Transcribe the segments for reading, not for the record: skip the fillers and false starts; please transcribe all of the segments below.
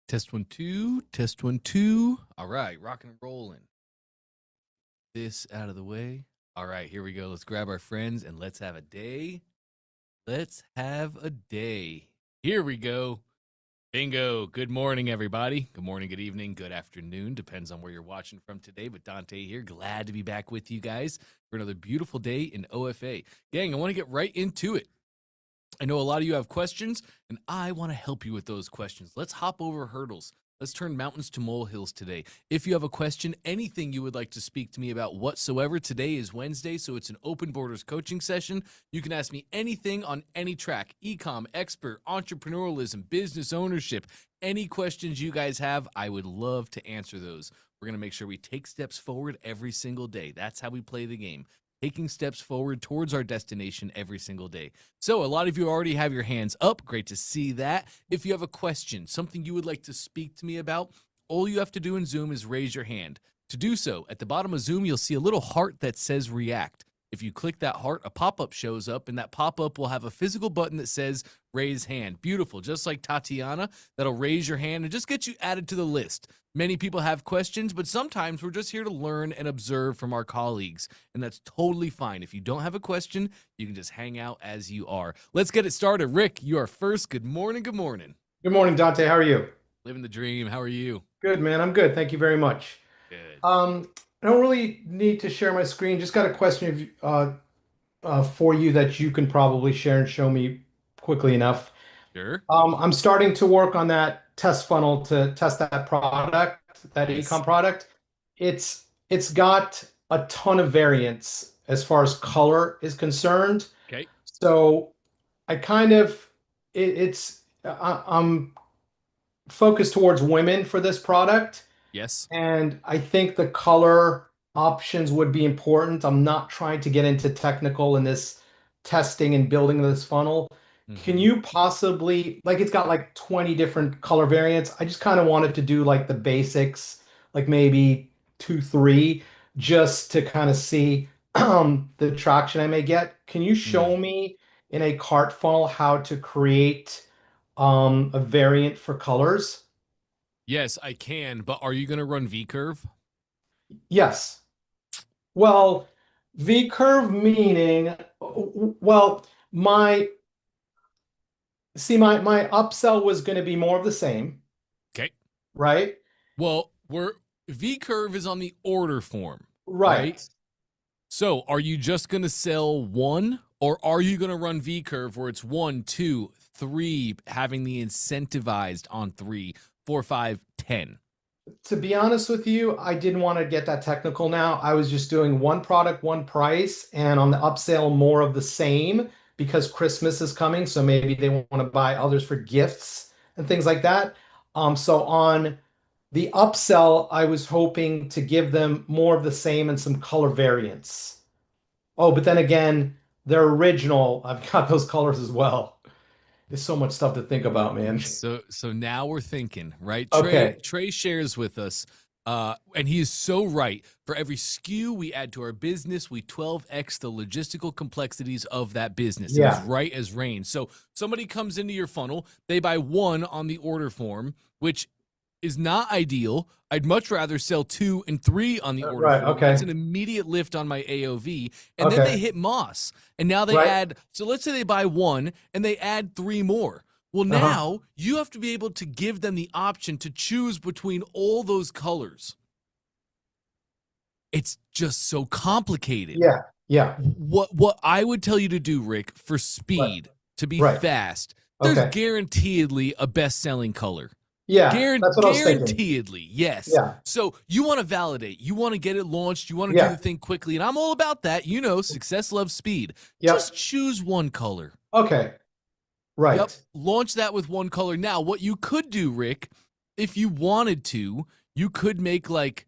Test 1 2, test 1 2. All right, rocking and rolling. This out of the way. All right, here we go. Let's grab our friends and let's have a day. Let's have a day. Here we go. Bingo. Good morning, everybody. Good morning, good evening, good afternoon. Depends on where you're watching from today. But Dante here. Glad to be back with you guys for another beautiful day in OFA. Gang, I want to get right into it. I know a lot of you have questions, and I want to help you with those questions. Let's hop over hurdles. Let's turn mountains to molehills today. If you have a question, anything you would like to speak to me about whatsoever, today is Wednesday, so it's an open borders coaching session. You can ask me anything on any track, e-com, expert, entrepreneurialism, business ownership, any questions you guys have, I would love to answer those. We're going to make sure we take steps forward every single day. That's how we play the game. Taking steps forward towards our destination every single day. So a lot of you already have your hands up. Great to see that. If you have a question, something you would like to speak to me about, all you have to do in Zoom is raise your hand. To do so, at the bottom of Zoom, you'll see a little heart that says react. If you click that heart, a pop-up shows up, and that pop-up will have a physical button that says raise hand. Beautiful. Just like Tatiana, that'll raise your hand and just get you added to the list. Many people have questions, but sometimes we're just here to learn and observe from our colleagues, and that's totally fine. If you don't have a question, you can just hang out as you are. Let's get it started. Rick, you are first. Good morning. Good morning. Good morning, Dante. How are you? Living the dream. How are you? Good, man. I'm good. Thank you very much. Good. I don't really need to share my screen. Just got a question for you that you can probably share and show me quickly enough. Sure. I'm starting to work on that test funnel to test that product, that Nice. ecom product. It's got a ton of variance as far as color is concerned. Okay. So I kind of I'm focused towards women for this product. Yes. And I think the color options would be important. I'm not trying to get into technical in this testing and building this funnel. Can you possibly, like, it's got like 20 different color variants. I just kind of wanted to do like the basics, like maybe two, three, just to kind of see the traction I may get. Can you show me in a cart funnel how to create a variant for colors? Yes, I can, but are you going to run V-curve? Yes. Well, V curve meaning, well, my my upsell was going to be more of the same, Okay. right? Well, V-curve is on the order form, Right. So are you just going to sell one, or are you going to run V-curve where it's 1, 2, 3, having the incentivized on 3, 4, 5, 10? To be honest with you, I didn't want to get that technical now. I was just doing one product, one price, and on the upsell, more of the same because Christmas is coming. So maybe they want to buy others for gifts and things like that. So on the upsell, I was hoping to give them more of the same and some color variants. Oh, but then again, their original, I've got those colors as well. There's so much stuff to think about, man. So now we're thinking, right? Okay. Trey shares with us, and he is so right. For every SKU we add to our business, we 12x the logistical complexities of that business. Yeah. He's right as rain. So somebody comes into your funnel, they buy one on the order form, which is not ideal. I'd much rather sell 2 and 3 on the order Right. form. Okay. That's an immediate lift on my AOV. And then they hit Moss. And now they add, so let's say they buy 1 and they add 3 more. Well, now you have to be able to give them the option to choose between all those colors. It's just so complicated. Yeah. Yeah. What I would tell you to do, Rick, for speed, to be fast, there's guaranteedly a best-selling color. Yeah, that's what I was thinking. Guaranteedly, yes. Yeah. So you want to validate. You want to get it launched. You want to do the thing quickly. And I'm all about that. You know, success loves speed. Yep. Just choose one color. Okay. Right. Yep. Launch that with one color. Now, what you could do, Rick, if you wanted to, you could make like,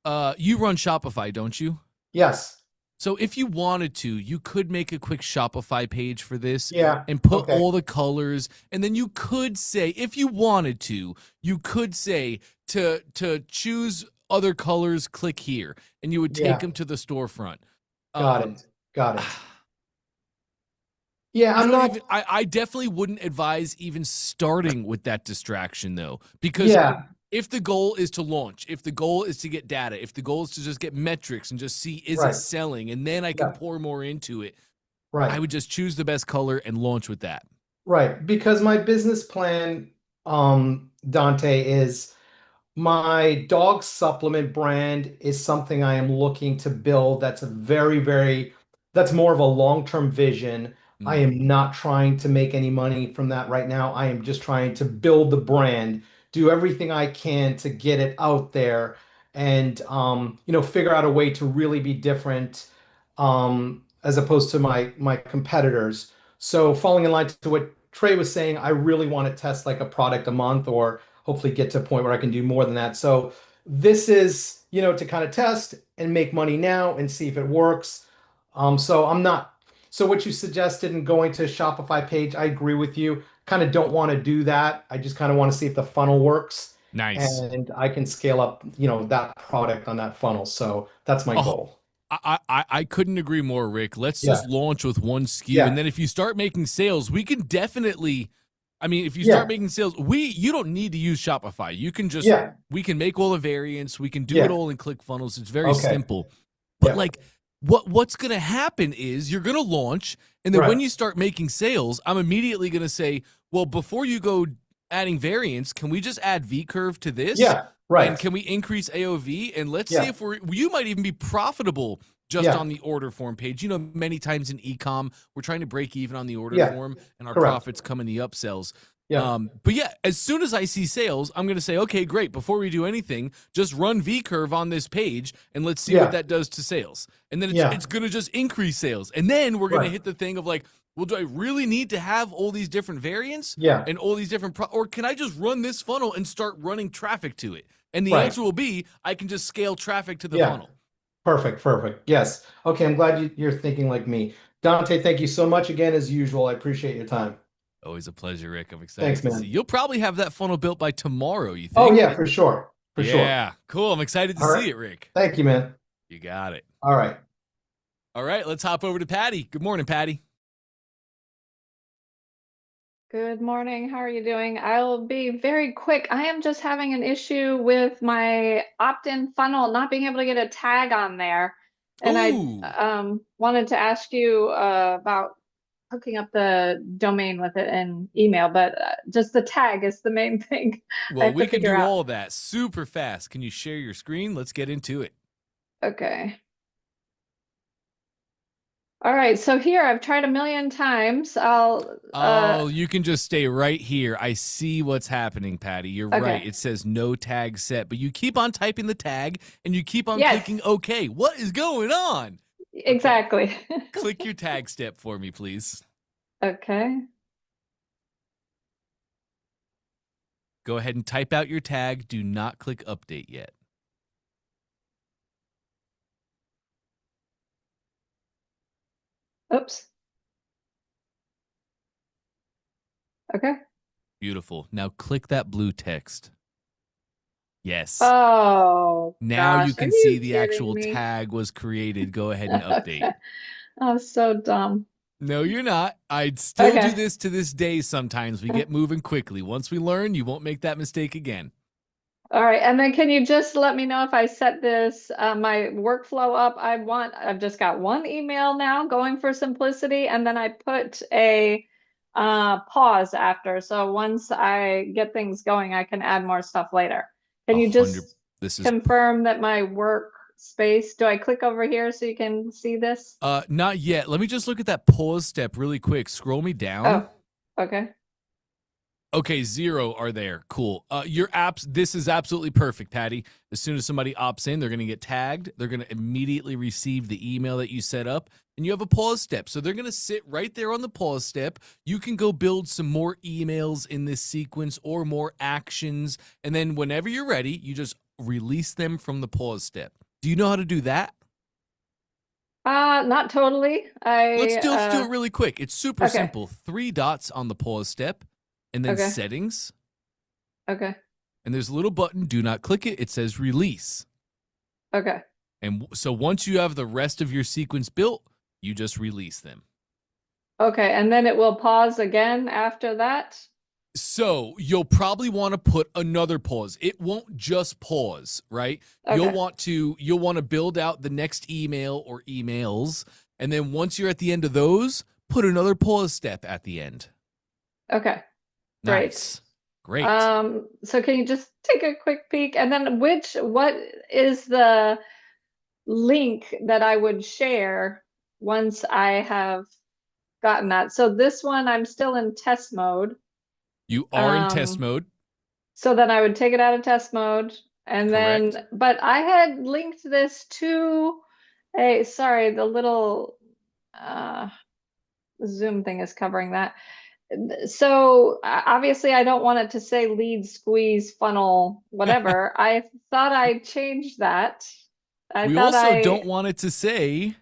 you run Shopify, don't you? Yes. So if you wanted to, you could make a quick Shopify page for this and put Okay. all the colors. And then you could say, if you wanted to, you could say to choose other colors, click here. And you would take them to the storefront. Got it. Yeah, I I'm don't not. even, I definitely wouldn't advise even starting with that distraction though, because Yeah, if the goal is to launch, if the goal is to get data, if the goal is to just get metrics and just see, is it right. selling? And then I can Yeah, pour more into it. I right. would just choose the best color and launch with that. Right. Because my business plan, Dante, is my dog supplement brand is something I am looking to build. That's a that's more of a long-term vision. I Mm, am not trying to make any money from that right now. I am just trying to build the brand, do everything I can to get it out there and figure out a way to really be different as opposed to my competitors. So falling in line to what Trey was saying, I really want to test like a product a month or hopefully get to a point where I can do more than that. So this is, to kind of test and make money now and see if it works. So I'm not, so what you suggested in going to a Shopify page, I agree with you. Kind of don't want to do that. I just kind of want to see if the funnel works nice. and I can scale up, that product on that funnel. So that's my Oh, goal. I couldn't agree more, Rick. Let's Yeah. just launch with one SKU, and Yeah. then if you start making sales, we can definitely. I mean, if you start Yeah. making sales, you don't need to use Shopify. You can just Yeah. we can make all the variants. We can do it Yeah. all in ClickFunnels. It's very Okay. simple. But Yeah. like, what's gonna happen is you're gonna launch, and then when Right. you start making sales, I'm immediately gonna say, well, before you go adding variants, can we just add V curve to this? Yeah. And Right. can we increase AOV? And let's see Yeah. if you might even be profitable just Yeah. on the order form page. Many times in ecom, we're trying to break even on the order Yeah. form and our Correct. profits come in the upsells. Yeah. But yeah, as soon as I see sales, I'm going to say, okay, great. Before we do anything, just run V curve on this page and let's see what Yeah. that does to sales. And then Yeah. it's going to just increase sales. And then we're going to Right. hit the thing of like, well, do I really need to have all these different variants Yeah. and all these different or can I just run this funnel and start running traffic to it? And the Right. answer will be I can just scale traffic to the Yeah. funnel. Perfect. Perfect. Yes. Okay. I'm glad you're thinking like me. Dante, thank you so much again, as usual. I appreciate your time. Always a pleasure, Rick. I'm excited Thanks, to see. man. You'll probably have that funnel built by tomorrow, you Oh, think? yeah, for sure. For sure. Yeah, cool. I'm excited to All right. see it, Rick. Thank you, man. You got it. All right. All right, let's hop over to Patty. Good morning, Patty. Good morning. How are you doing? I'll be very quick. I am just having an issue with my opt-in funnel not being able to get a tag on there. And I Ooh. wanted to ask you about hooking up the domain with it and email, but just the tag is the main thing I Well, have to we can figure do out. all of that super fast. Can you share your screen? Let's get into it. Okay. All right. So here I've tried a million times. Oh, you can just stay right here. I see what's happening, Patty. You're right. Okay. It says no tag set, but you keep on typing the tag and you keep on Yes, clicking OK. What is going on? Okay. exactly. Click your tag step for me, please. Okay. Go ahead and type out your tag. Do not click update yet. Oops. Okay. Beautiful. Now click that blue text. Yes. Oh Now gosh, you are can see you the kidding actual me? tag was created. Go ahead and update. Oh, so dumb. No, you're not. I'd still do Okay. this to this day sometimes. We get moving quickly. Once we learn, you won't make that mistake again. All right. And then can you just let me know if I set this my workflow up? I've just got one email now going for simplicity, and then I put a pause after. So once I get things going, I can add more stuff later. Can you 100. just This is confirm that my workspace, do I click over here so you can see this? not yet. Let me just look at that pause step really quick. Scroll me down. Oh, okay. Okay, 0 are there. Cool. Your apps, this is absolutely perfect, Patty. As soon as somebody opts in, they're going to get tagged. They're going to immediately receive the email that you set up, and you have a pause step. So they're going to sit right there on the pause step. You can go build some more emails in this sequence or more actions. And then whenever you're ready, you just release them from the pause step. Do you know how to do that? Not totally. Let's do it really quick. It's super Okay. simple. 3 dots on the pause step, and then Okay. settings. Okay. And there's a little button. Do not click it. It says release. Okay. And so once you have the rest of your sequence built, you just release them. Okay, and then it will pause again after that? So you'll probably want to put another pause. It won't just pause, right? You'll Okay. want to build out the next email or emails, and then once you're at the end of those, put another pause step at the end. Okay. Nice. Great. So can you just take a quick peek? And then what is the link that I would share once I have gotten that? So this one, I'm still in test mode. You are in test mode. So then I would take it out of test mode and Correct. but I had linked this to sorry, the little Zoom thing is covering that. So obviously I don't want it to say lead squeeze funnel, whatever. I thought I changed that. We also don't want it to say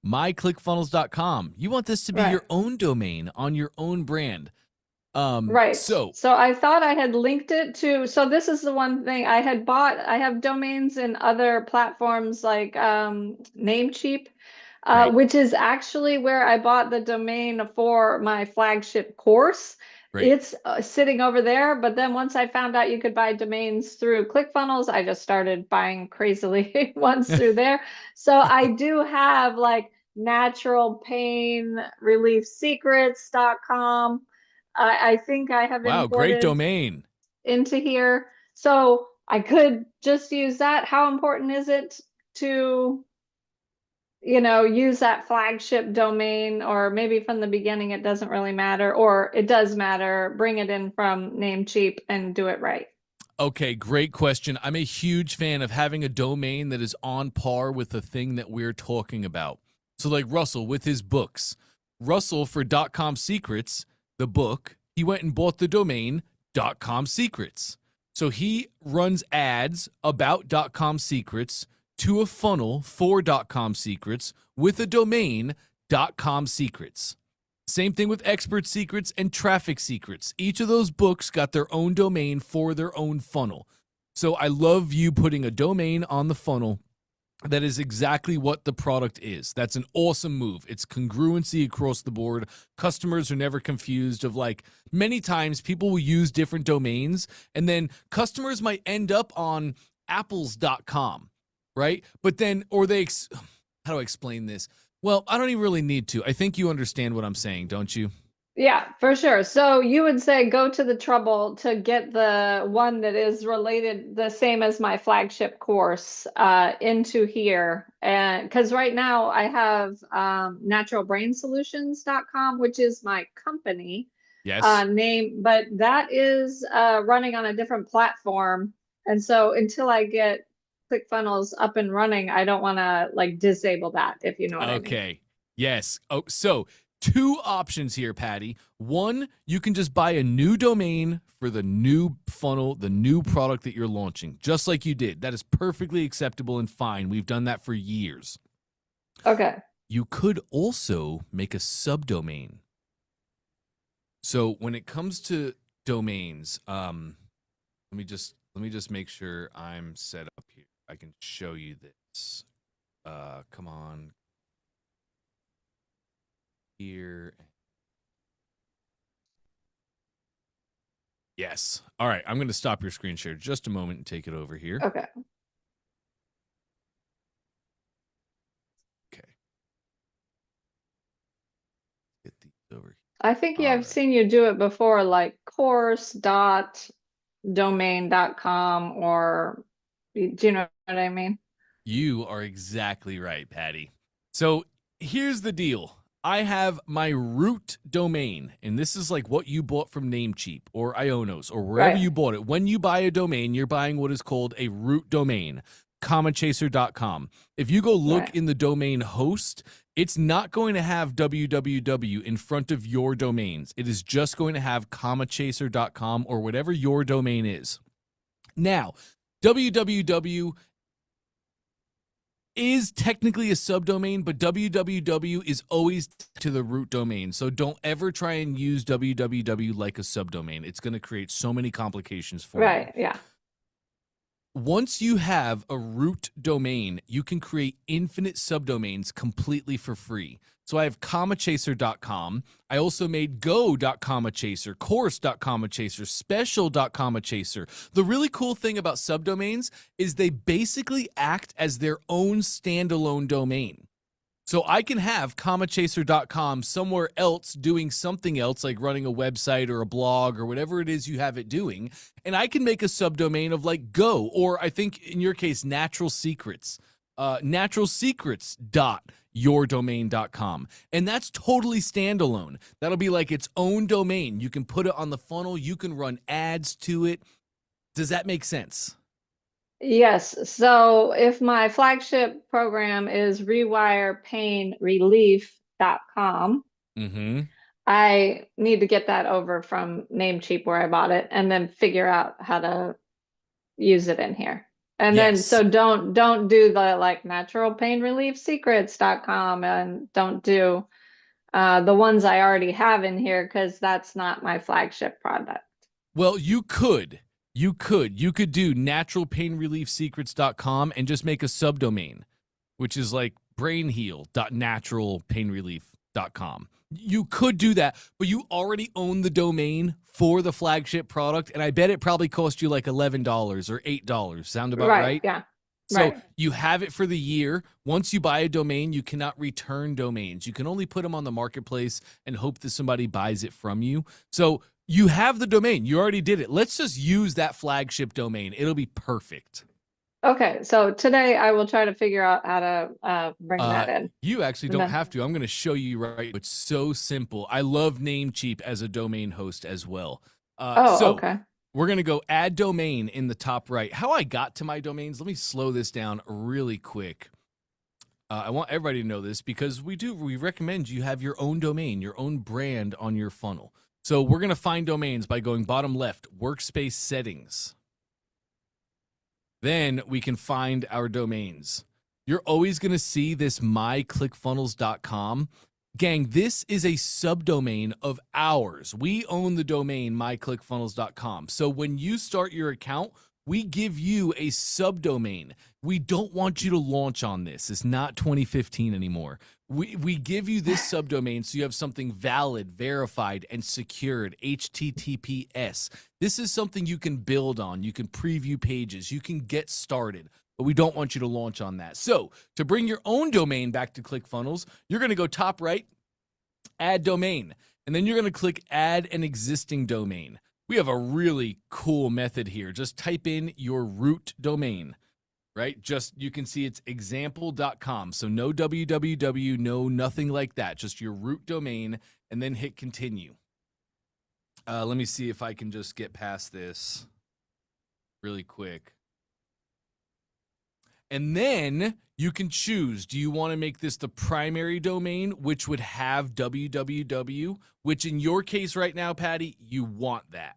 myclickfunnels.com. You want this to be Right. your own domain on your own brand. Right. So I thought I had linked it to, so this is the one thing I had bought. I have domains in other platforms like Namecheap, Great. which is actually where I bought the domain for my flagship course. Great. It's sitting over there, but then once I found out you could buy domains through ClickFunnels, I just started buying crazily ones through there. So I do have like naturalpainreliefsecrets.com. I think I have Wow, great imported domain. into here. So I could just use that. How important is it to, use that flagship domain, or maybe from the beginning it doesn't really matter, or it does matter, bring it in from Namecheap and do it right? Okay, great question. I'm a huge fan of having a domain that is on par with the thing that we're talking about. So like Russell with his books. Russell for .com secrets, the book, he went and bought the domain .com secrets. So he runs ads about .com secrets to a funnel for .com secrets with a domain .com secrets. Same thing with Expert Secrets and Traffic Secrets. Each of those books got their own domain for their own funnel. So I love you putting a domain on the funnel that is exactly what the product is. That's an awesome move. It's congruency across the board. Customers are never confused of like, many times people will use different domains and then customers might end up on apples.com, right? But then, or they, how do I explain this? Well, I don't even really need to. I think you understand what I'm saying, don't you? Yeah, for sure. So you would say go to the trouble to get the one that is related, the same as my flagship course, into here. And because right now I have naturalbrainsolutions.com, which is my company Yes. name, but that is running on a different platform. And so until I get ClickFunnels up and running, I don't want to like disable that, if you know what I mean. Okay. Yes. Oh, so two options here, Patty. One, you can just buy a new domain for the new funnel, the new product that you're launching, just like you did. That is perfectly acceptable and fine. We've done that for years. Okay. You could also make a subdomain. So when it comes to domains, let me just make sure I'm set up here. I can show you this. Come on. Here. Yes. All right. I'm going to stop your screen share just a moment and take it over here. Okay. Okay. Get these over here. I think I've right. seen you do it before, like course.domain.com, or do you know what I mean? You are exactly right, Patty. So here's the deal. I have my root domain, and this is like what you bought from Namecheap or Ionos or wherever Right. you bought it. When you buy a domain, you're buying what is called a root domain, commachaser.com. If you go look Right. in the domain host, it's not going to have www in front of your domains. It is just going to have commachaser.com or whatever your domain is. Now, www is technically a subdomain, but www is always to the root domain. So don't ever try and use www like a subdomain. It's going to create so many complications for you. Right. Yeah. once you have a root domain, you can create infinite subdomains completely for free. So I have commachaser.com. I also made go.commachaser, course.commachaser, special.commachaser. The really cool thing about subdomains is they basically act as their own standalone domain. So I can have commachaser.com somewhere else doing something else, like running a website or a blog or whatever it is you have it doing. And I can make a subdomain of like go, or I think in your case, natural secrets, naturalsecrets.yourdomain.com. And that's totally standalone. That'll be like its own domain. You can put it on the funnel. You can run ads to it. Does that make sense? Yes. So if my flagship program is rewirepainrelief.com, I need to get that over from Namecheap where I bought it and then figure out how to use it in here. And then so don't do the like naturalpainreliefsecrets.com and don't do the ones I already have in here because that's not my flagship product. Well, you could do naturalpainreliefsecrets.com and just make a subdomain, which is like brainheal.naturalpainrelief.com. You could do that, but you already own the domain for the flagship product, and I bet it probably cost you like $11 or $8. Sound about right? Yeah. So you have it for the year. Once you buy a domain, you cannot return domains. You can only put them on the marketplace and hope that somebody buys it from you. So you have the domain. You already did it. Let's just use that flagship domain. It'll be perfect. Okay, so today I will try to figure out how to bring that in. You actually don't have to. I'm going to show you right. It's so simple. I love Namecheap as a domain host as well. Okay. We're going to go add domain in the top right. How I got to my domains, let me slow this down really quick. I want everybody to know this because we recommend you have your own domain, your own brand on your funnel. So we're going to find domains by going bottom left, workspace settings. Then we can find our domains. You're always going to see this myclickfunnels.com. Gang, this is a subdomain of ours. We own the domain myclickfunnels.com. So when you start your account, we give you a subdomain. We don't want you to launch on this. It's not 2015 anymore. We give you this subdomain so you have something valid, verified, and secured, HTTPS. This is something you can build on. You can preview pages. You can get started. But we don't want you to launch on that. So to bring your own domain back to ClickFunnels, you're going to go top right, add domain, and then you're going to click add an existing domain. We have a really cool method here. Just type in your root domain, right? You can see it's example.com. So no www, no nothing like that. Just your root domain, and then hit continue. Let me see if I can just get past this really quick. And then you can choose, do you want to make this the primary domain, which would have www, which in your case right now, Patty, you want that.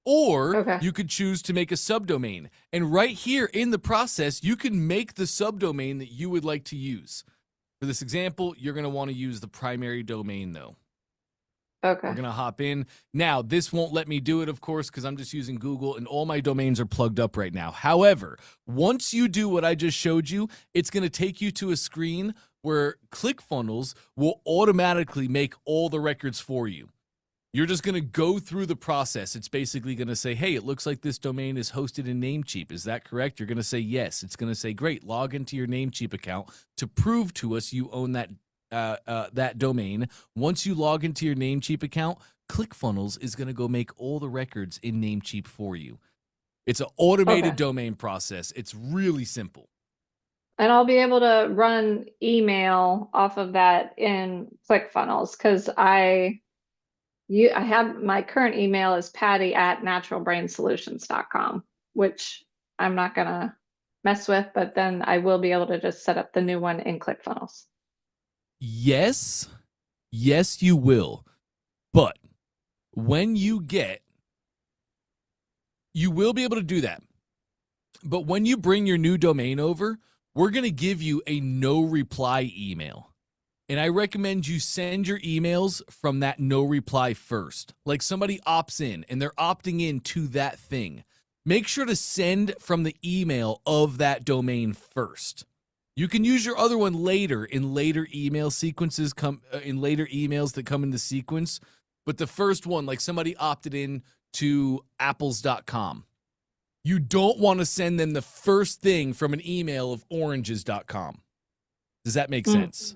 Or you could choose to make a subdomain. And right here in the process, you can make the subdomain that you would like to use. For this example, you're going to want to use the primary domain, though. Okay. We're going to hop in. Now, this won't let me do it, of course, because I'm just using Google, and all my domains are plugged up right now. However, once you do what I just showed you, it's going to take you to a screen where ClickFunnels will automatically make all the records for you. You're just going to go through the process. It's basically going to say, hey, it looks like this domain is hosted in Namecheap. Is that correct? You're going to say yes. It's going to say, great, log into your Namecheap account to prove to us you own that domain. Once you log into your Namecheap account, ClickFunnels is going to go make all the records in Namecheap for you. It's an automated domain process. It's really simple. And I'll be able to run email off of that in ClickFunnels because I have my current email is patty@naturalbrainsolutions.com, which I'm not going to mess with, but then I will be able to just set up the new one in ClickFunnels. Yes, you will. But when you will be able to do that. But when you bring your new domain over, we're going to give you a no reply email. And I recommend you send your emails from that no reply first. Like somebody opts in and they're opting in to that thing. make sure to send from the email of that domain first. You can use your other one later in later email sequences in later emails that come in the sequence, but the first one, like somebody opted in to apples.com. You don't want to send them the first thing from an email of oranges.com. Does that make sense?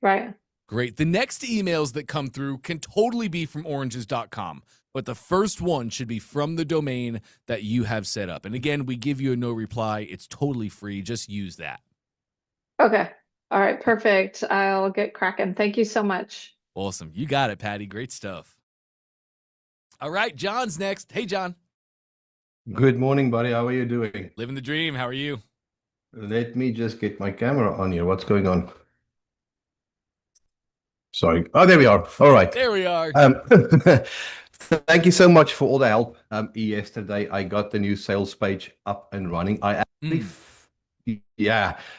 Right. Great. The next emails that come through can totally be from oranges.com, but the first one should be from the domain that you have set up. And again, we give you a no reply. It's totally free. Just use that. Okay. All right. Perfect. I'll get cracking. Thank you so much. Awesome. You got it, Patty. Great stuff. All right. John's next. Hey, John. Good morning, buddy. How are you doing? Living the dream. How are you? Let me just get my camera on here. What's going on? Sorry. Oh, there we are. All right. There we are. Thank you so much for all the help. Yesterday, I got the new sales page up and running. I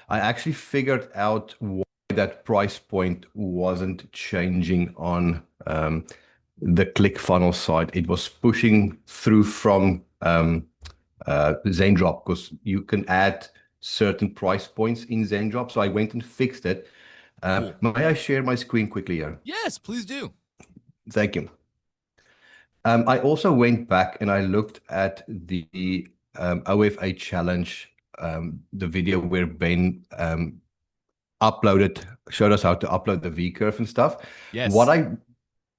actually figured out why that price point wasn't changing on the ClickFunnels side. It was pushing through from ZenDrop because you can add certain price points in ZenDrop. So I went and fixed it. Cool. May I share my screen quickly here? Yes, please do. Thank you. I also went back and I looked at the OFA challenge, the video where Ben showed us how to upload the V-curve and stuff. Yes.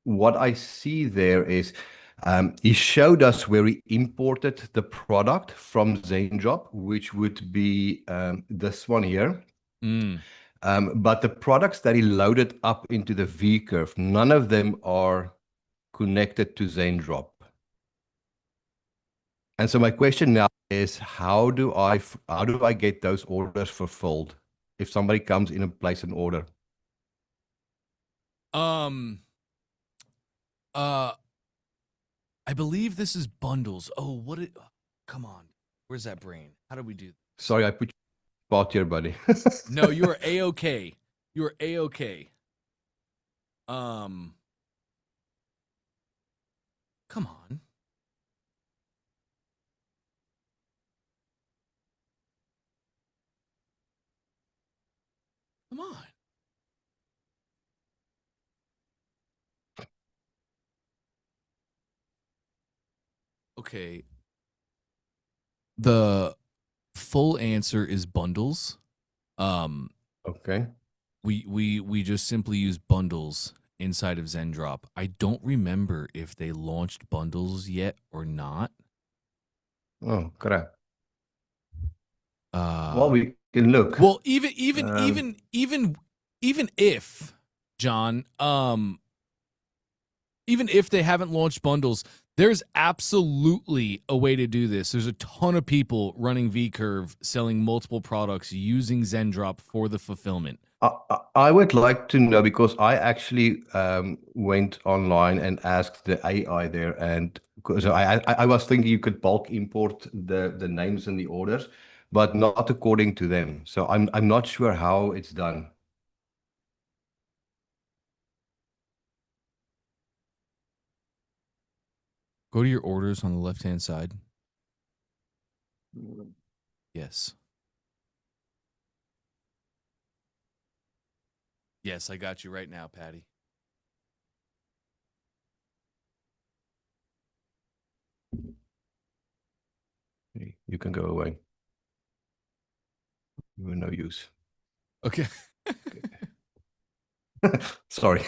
What I see there is he showed us where he imported the product from ZenDrop, which would be this one here. But the products that he loaded up into the V-curve, none of them are connected to ZenDrop. And so my question now is, how do I get those orders fulfilled if somebody comes in and places an order? I believe this is bundles. Oh, come on. Where's that brain? How do we do this? Sorry, I put you spot here, buddy. No, you are A-okay. You are A-okay. Come on. Come on. Okay. The full answer is bundles. Okay. We just simply use bundles inside of ZenDrop. I don't remember if they launched bundles yet or not. Oh, crap. Well, we can look. Well, even if, John, even if they haven't launched bundles, there's absolutely a way to do this. There's a ton of people running V-curve selling multiple products using ZenDrop for the fulfillment. I would like to know, because I actually went online and asked the AI there, and so I was thinking you could bulk import the names and the orders, but not according to them. So I'm not sure how it's done. Go to your orders on the left-hand side. Yes. Yes, I got you right now, Patty. You can go away. You're no use. Okay. Sorry.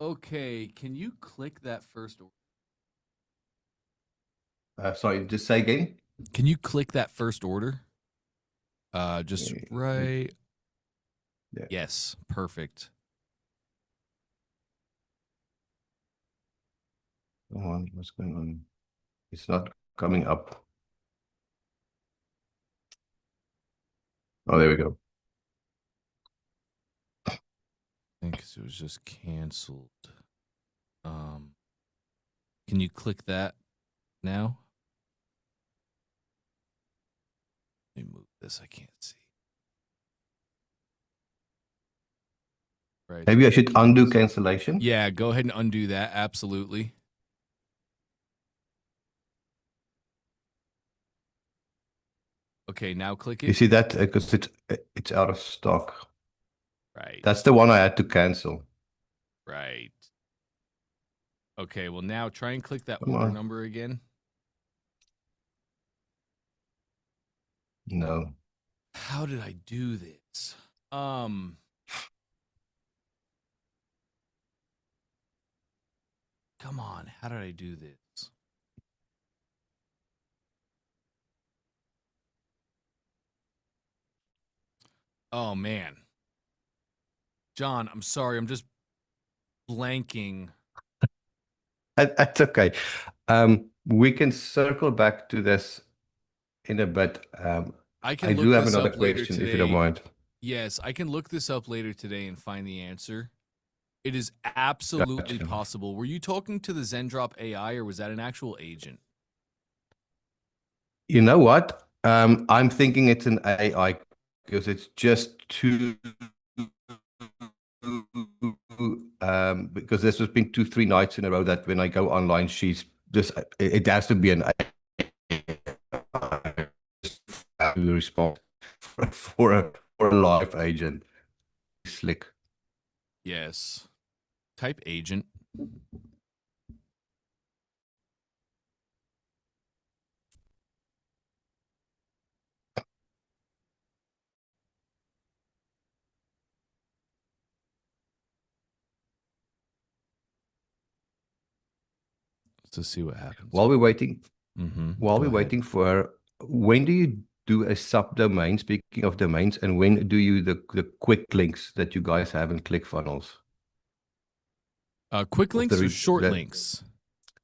Okay, can you click that first order? Sorry, just say again. Can you click that first order? Just right. Yeah. Yes, perfect. Come on, what's going on? It's not coming up. Oh, there we go. I think it was just canceled. Can you click that now? Let me move this. I can't see. Right. Maybe I should undo cancellation. Yeah, go ahead and undo that. Absolutely. Okay, now click You it. see that? Because it's out of stock. Right. That's the one I had to cancel. Right. Okay, well now try and click that Come order on. number again. No. How did I do this? Come on, how did I do this? Oh man. John, I'm sorry, I'm just blanking. That's okay. We can circle back to this in a bit. I I can do look have this another up later question, if you don't today. mind. Yes, I can look this up later today and find the answer. It is absolutely Gotcha. possible. Were you talking to the Zendrop AI or was that an actual agent? You know what? I'm thinking it's an AI because it's just too because this has been 2-3 nights in a row that when I go online, she's just it has to be an AI to respond for a live agent. Slick. Yes. Type agent. Let's see what happens. While we're waiting, Go ahead. waiting for her, when do you do a subdomain? Speaking of domains, and when do you the quick links that you guys have in ClickFunnels? Quick Of links or the short links?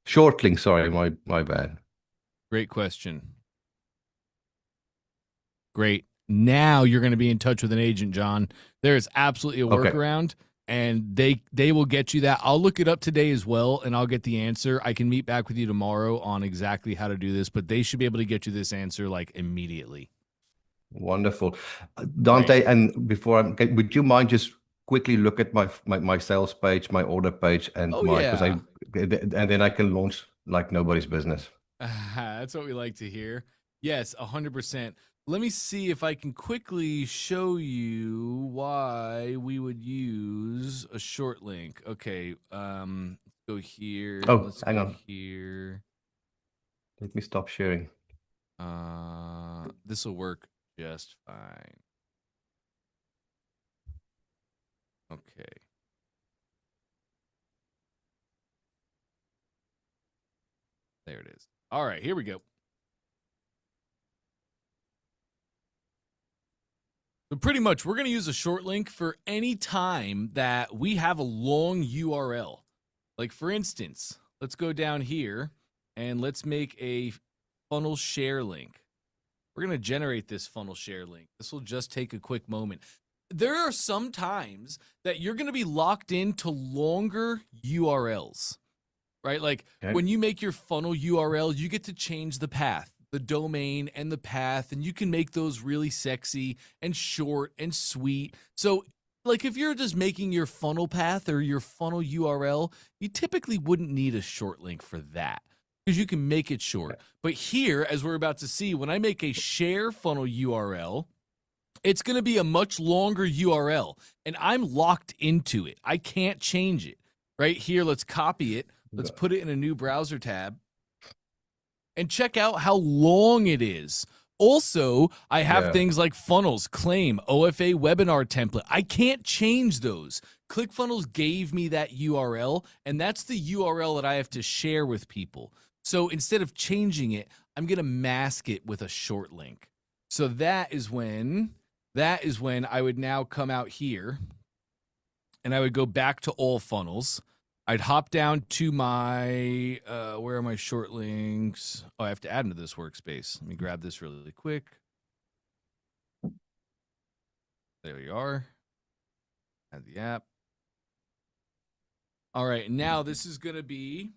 short links. Sorry, my bad. Great question. Great. Now you're going to be in touch with an agent, John. There is absolutely a Okay. workaround, and they will get you that. I'll look it up today as well, and I'll get the answer. I can meet back with you tomorrow on exactly how to do this, but they should be able to get you this answer like immediately. Wonderful. Dante, and before would you mind just quickly look at my sales page, my order page, and Oh, because yeah. and then I can launch like nobody's business. That's what we like to hear. Yes, 100%. Let me see if I can quickly show you why we would use a short link. Okay, let's go here. Oh, Let's hang go on. here. Let me stop sharing. This will work just fine. Okay. There it is. All right, here we go. So pretty much, we're going to use a short link for any time that we have a long URL. Like for instance, let's go down here and let's make a funnel share link. We're going to generate this funnel share link. This will just take a quick moment. There are some times that you're going to be locked into longer URLs, right? Like when you make your funnel URL, you get to change the path, the domain and the path, and you can make those really sexy and short and sweet. So like if you're just making your funnel path or your funnel URL, you typically wouldn't need a short link for that because you can make it short. But here, as we're about to see, when I make a share funnel URL, it's going to be a much longer URL and I'm locked into it. I can't change it. Right here, let's copy it. Let's put it in a new browser tab and check out how long it is. Also, I have things like funnels, claim, OFA webinar template. I can't change those. ClickFunnels gave me that URL, and that's the URL that I have to share with people. So instead of changing it, I'm going to mask it with a short link. So that is when I would now come out here and I would go back to all funnels. I'd hop down to my, where are my short links? Oh, I have to add them to this workspace. Let me grab this really quick. There we are. Add the app. All right, now this is going to be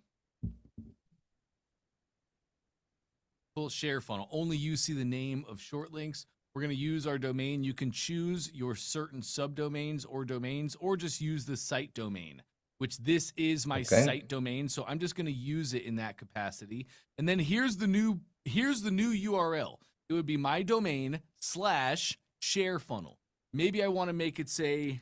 full share funnel. Only you see the name of short links. We're going to use our domain. You can choose your certain subdomains or domains, or just use the site domain, which this is my site domain. So I'm just going to use it in that capacity. And then here's the new URL. it would be my domain / share funnel. Maybe I want to make it say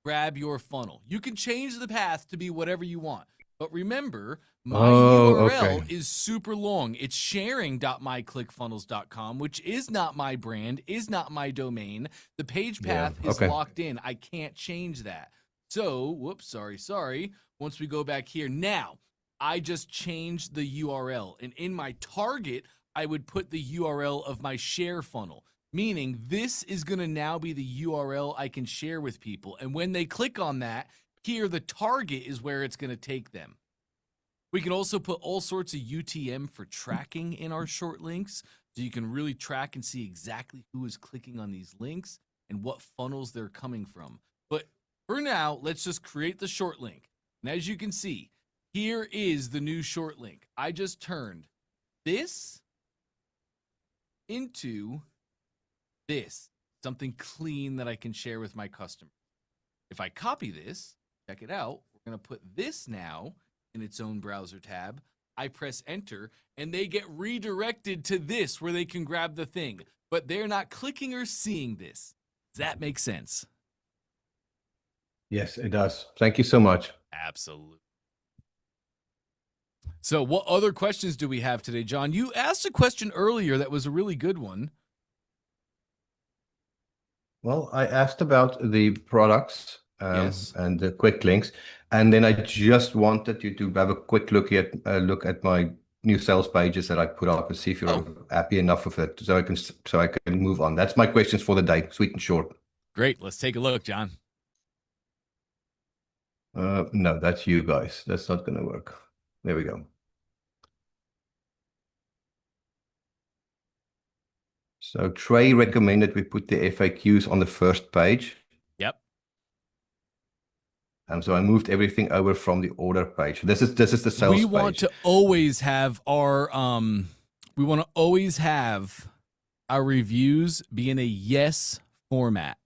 grab your funnel. You can change the path to be whatever you want. But remember, my URL is super long. It's sharing.myclickfunnels.com, which is not my brand, is not my domain. The page path is locked in. I can't change that. So, whoops, sorry. Once we go back here, now, I just changed the URL. And in my target, I would put the URL of my share funnel, meaning this is going to now be the URL I can share with people. And when they click on that, here, the target is where it's going to take them. We can also put all sorts of UTM for tracking in our short links, so you can really track and see exactly who is clicking on these links and what funnels they're coming from. But for now, let's just create the short link. And as you can see, here is the new short link. I just turned this into this, something clean that I can share with my customers. If I copy this, check it out. We're going to put this now in its own browser tab. I press enter, and they get redirected to this where they can grab the thing. But they're not clicking or seeing this. Does that make sense? Yes, it does. Thank you so much. Absolutely. So what other questions do we have today, John? You asked a question earlier that was a really good one. Well, I asked about the products Yes. and the quick links, and then I just wanted you to have a quick look at my new sales pages that I put up and see if you're happy enough with it, so I can move on. That's my questions for the day, sweet and short. Great. Let's take a look, John. No, that's you guys. That's not going to work. There we go. So Trey recommended we put the FAQs on the first page. Yep. So I moved everything over from the order page. This is the sales page. We want to always have our reviews be in a yes format.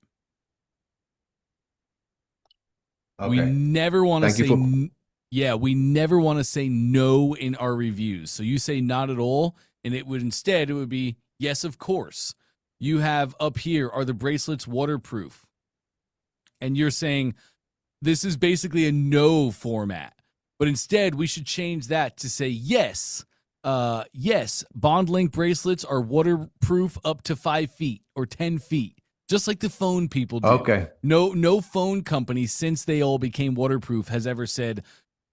Okay. We never want to say we never want to say no in our reviews. So you say not at all, and it would be yes, of course. You have up here, are the bracelets waterproof? And you're saying this is basically a no format. But instead, we should change that to say yes. Yes, bond link bracelets are waterproof up to 5 feet or 10 feet. Just like the phone people do. Okay. No phone company since they all became waterproof has ever said,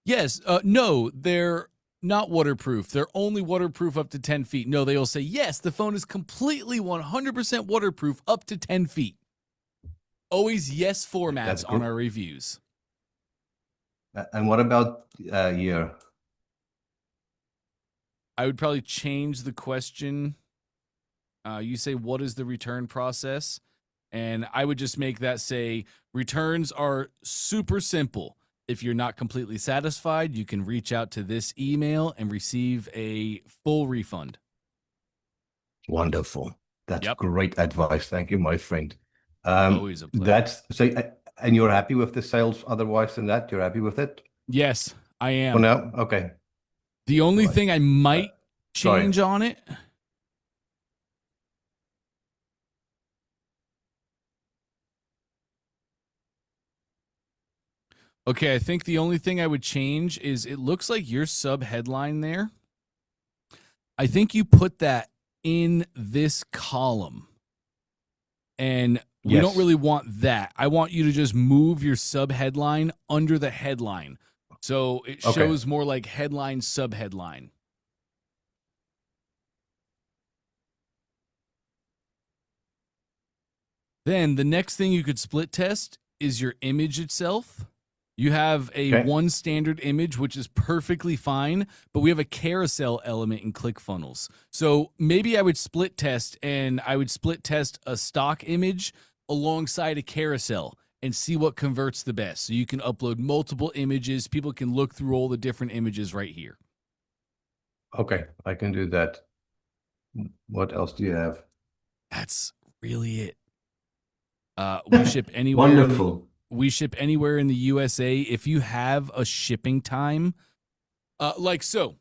yes, no, they're not waterproof. They're only waterproof up to 10 feet. No, they all say, yes, the phone is completely 100% waterproof up to 10 feet. Always yes formats on our reviews. And what about here? I would probably change the question. You say, what is the return process? And I would just make that say, returns are super simple. If you're not completely satisfied, you can reach out to this email and receive a full refund. Wonderful. That's great advice. Thank you, my friend. Always a pleasure. And you're happy with the sales otherwise than that? You're happy with it? Yes, I am. For now? Okay. The only thing I might change on it. Okay, I think the only thing I would change is it looks like your sub headline there. I think you put that in this column. And we don't really want that. I want you to just move your sub headline under the headline. So it shows more like headline, sub headline. Then the next thing you could split test is your image itself. You have a one standard image, which is perfectly fine, but we have a carousel element in ClickFunnels. So maybe I would split test, and I would split test a stock image alongside a carousel and see what converts the best. So you can upload multiple images. People can look through all the different images right here. Okay, I can do that. What else do you have? That's really it. We ship anywhere. Wonderful. We ship anywhere in the USA. If you have a shipping time, like so,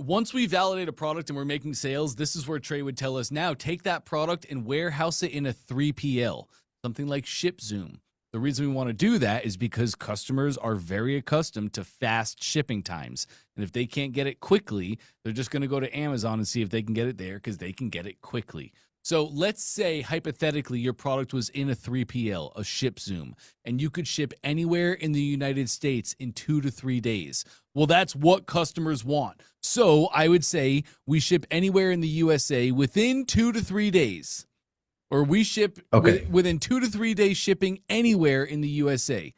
once we validate a product and we're making sales, this is where Trey would tell us, now take that product and warehouse it in a 3PL, something like ShipZoom. The reason we want to do that is because customers are very accustomed to fast shipping times. And if they can't get it quickly, they're just going to go to Amazon and see if they can get it there because they can get it quickly. So let's say, hypothetically, your product was in a 3PL, a ShipZoom, and you could ship anywhere in the United States in 2 to 3 days. Well, that's what customers want. So I would say we ship anywhere in the USA within 2 to 3 days. Or we ship within 2 to 3 days shipping anywhere in the USA.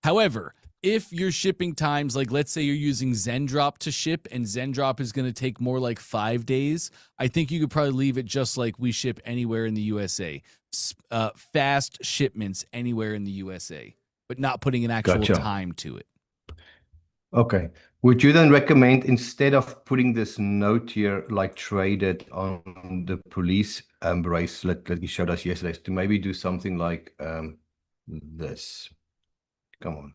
However, if your shipping times, like let's say you're using Zendrop to ship and Zendrop is going to take more like 5 days, I think you could probably leave it just like we ship anywhere in the USA. Fast shipments anywhere in the USA, but not putting an actual time to it. Okay. Would you then recommend, instead of putting this note here, like traded on the police bracelet that you showed us yesterday, to maybe do something like this? Come on.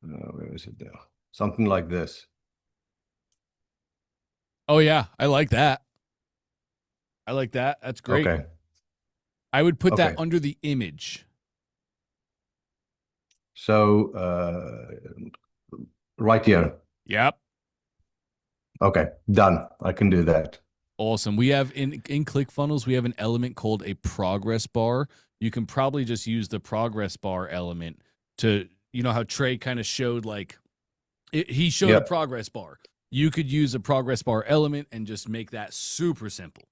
Where is it now? Something like this. Oh, yeah. I like that. I like that. That's great. Okay. I would put that under the image. So right here. Yep. Okay, done. I can do that. Awesome. We have in ClickFunnels, we have an element called a progress bar. You can probably just use the progress bar element to, you know how Trey kind of showed, like he showed a progress bar. You could use a progress bar element and just make that super simple.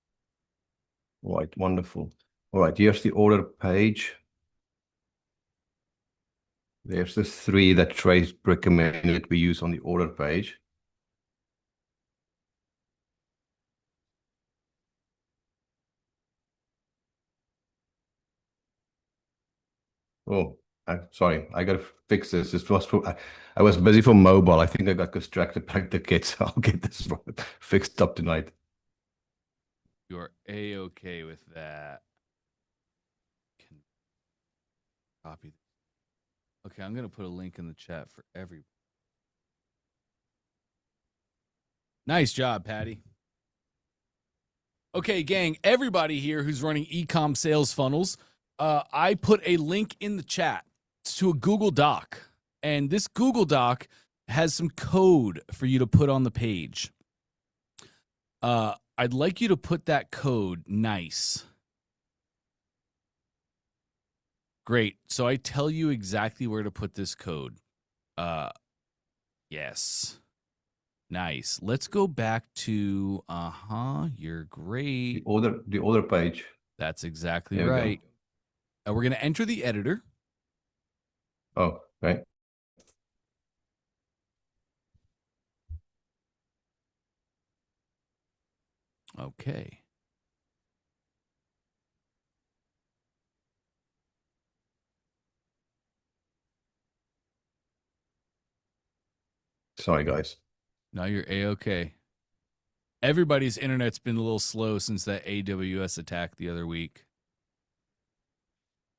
Right, wonderful. All right, here's the order page. There's the 3 that Trey recommended we use on the order page. Oh, sorry, I gotta fix this. This was I was busy for mobile. I think I got distracted by the kids. I'll get this fixed up tonight. You're A-okay with that. Can copy. Okay, I'm gonna put a link in the chat for everybody. Nice job, Patty. Okay, gang, everybody here who's running e-com sales funnels, I put a link in the chat to a Google Doc, and this Google Doc has some code for you to put on the page. I'd like you to put that code nice. Great. So I tell you exactly where to put this code. Yes. Nice. Let's go back to, you're great. The order page. That's exactly right. We're going to enter the editor. Oh, right. Okay. Sorry, guys. No, you're A-okay. Everybody's internet's been a little slow since that AWS attack the other week.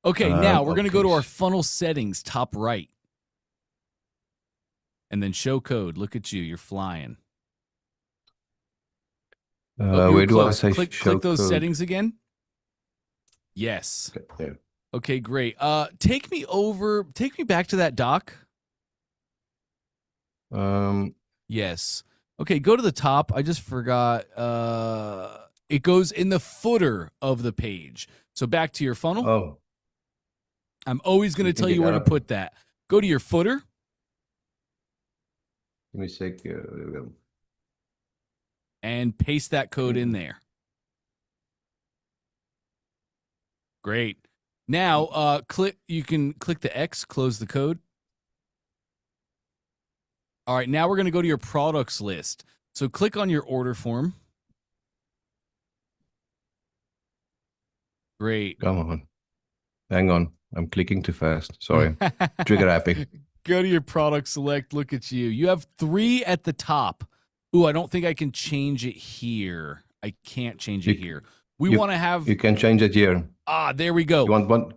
Okay, now we're going to go to our funnel settings, top right. And then show code. Look at you. You're flying. Where do I say click those code? Settings again. Yes. Okay, okay, great. Take me back to that doc. Yes. Okay, go to the top. I just forgot. It goes in the footer of the page. So back to your funnel. Oh. I'm always going to tell you where to put that. Go to your footer. Let me see. And paste that code in there. Great. Now, you can click the X, close the code. All right, now we're going to go to your products list. So click on your order form. Great. Come on. Hang on. I'm clicking too fast. Sorry. Trigger happy. Go to your product select. Look at you. You have 3 at the top. Ooh, I don't think I can change it here. I can't change it here. We want to have... You can change it here. Ah, there we go. You want one?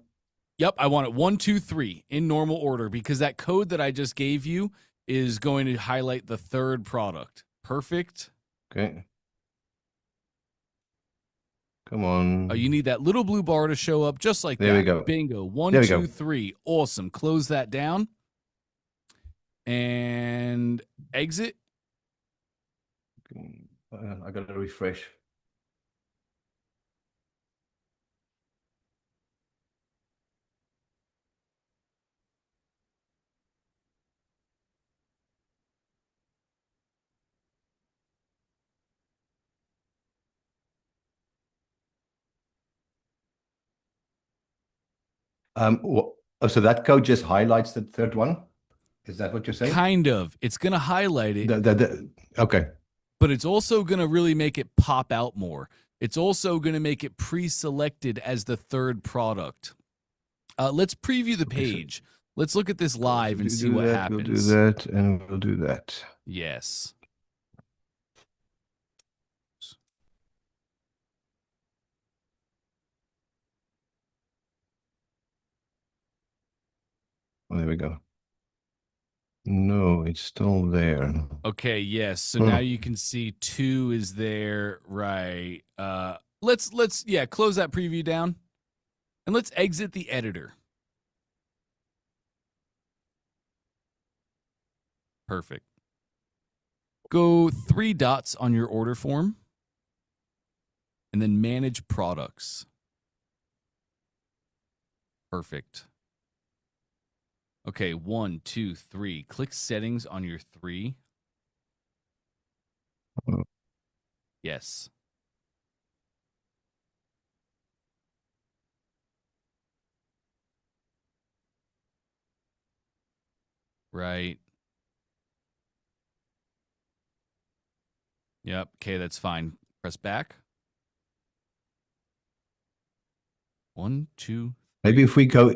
Yep, I want it 1, 2, 3 in normal order because that code that I just gave you is going to highlight the third product. Perfect. Okay. Come on. Oh, you need that little blue bar to show up just like There that. we go. Bingo. 1, There we 2, go. 3. Awesome. Close that down and exit. I got to refresh. So that code just highlights the third one? Is that what you're saying? Kind of. It's going to highlight it. Okay. But it's also going to really make it pop out more. It's also going to make it pre-selected as the third product. Let's preview the page. Let's look at this live and see what happens. We'll do that, and we'll do that. Yes. Oh, there we go. No, it's still there. Okay, yes. So now you can see 2 is there, right? Let's close that preview down. And let's exit the editor. Perfect. Go 3 dots on your order form and then manage products. Perfect. Okay, 1, 2, 3. Click settings on your 3. Yes. Right. Yep. Okay, that's fine. Press back. 1, 2. Maybe if we go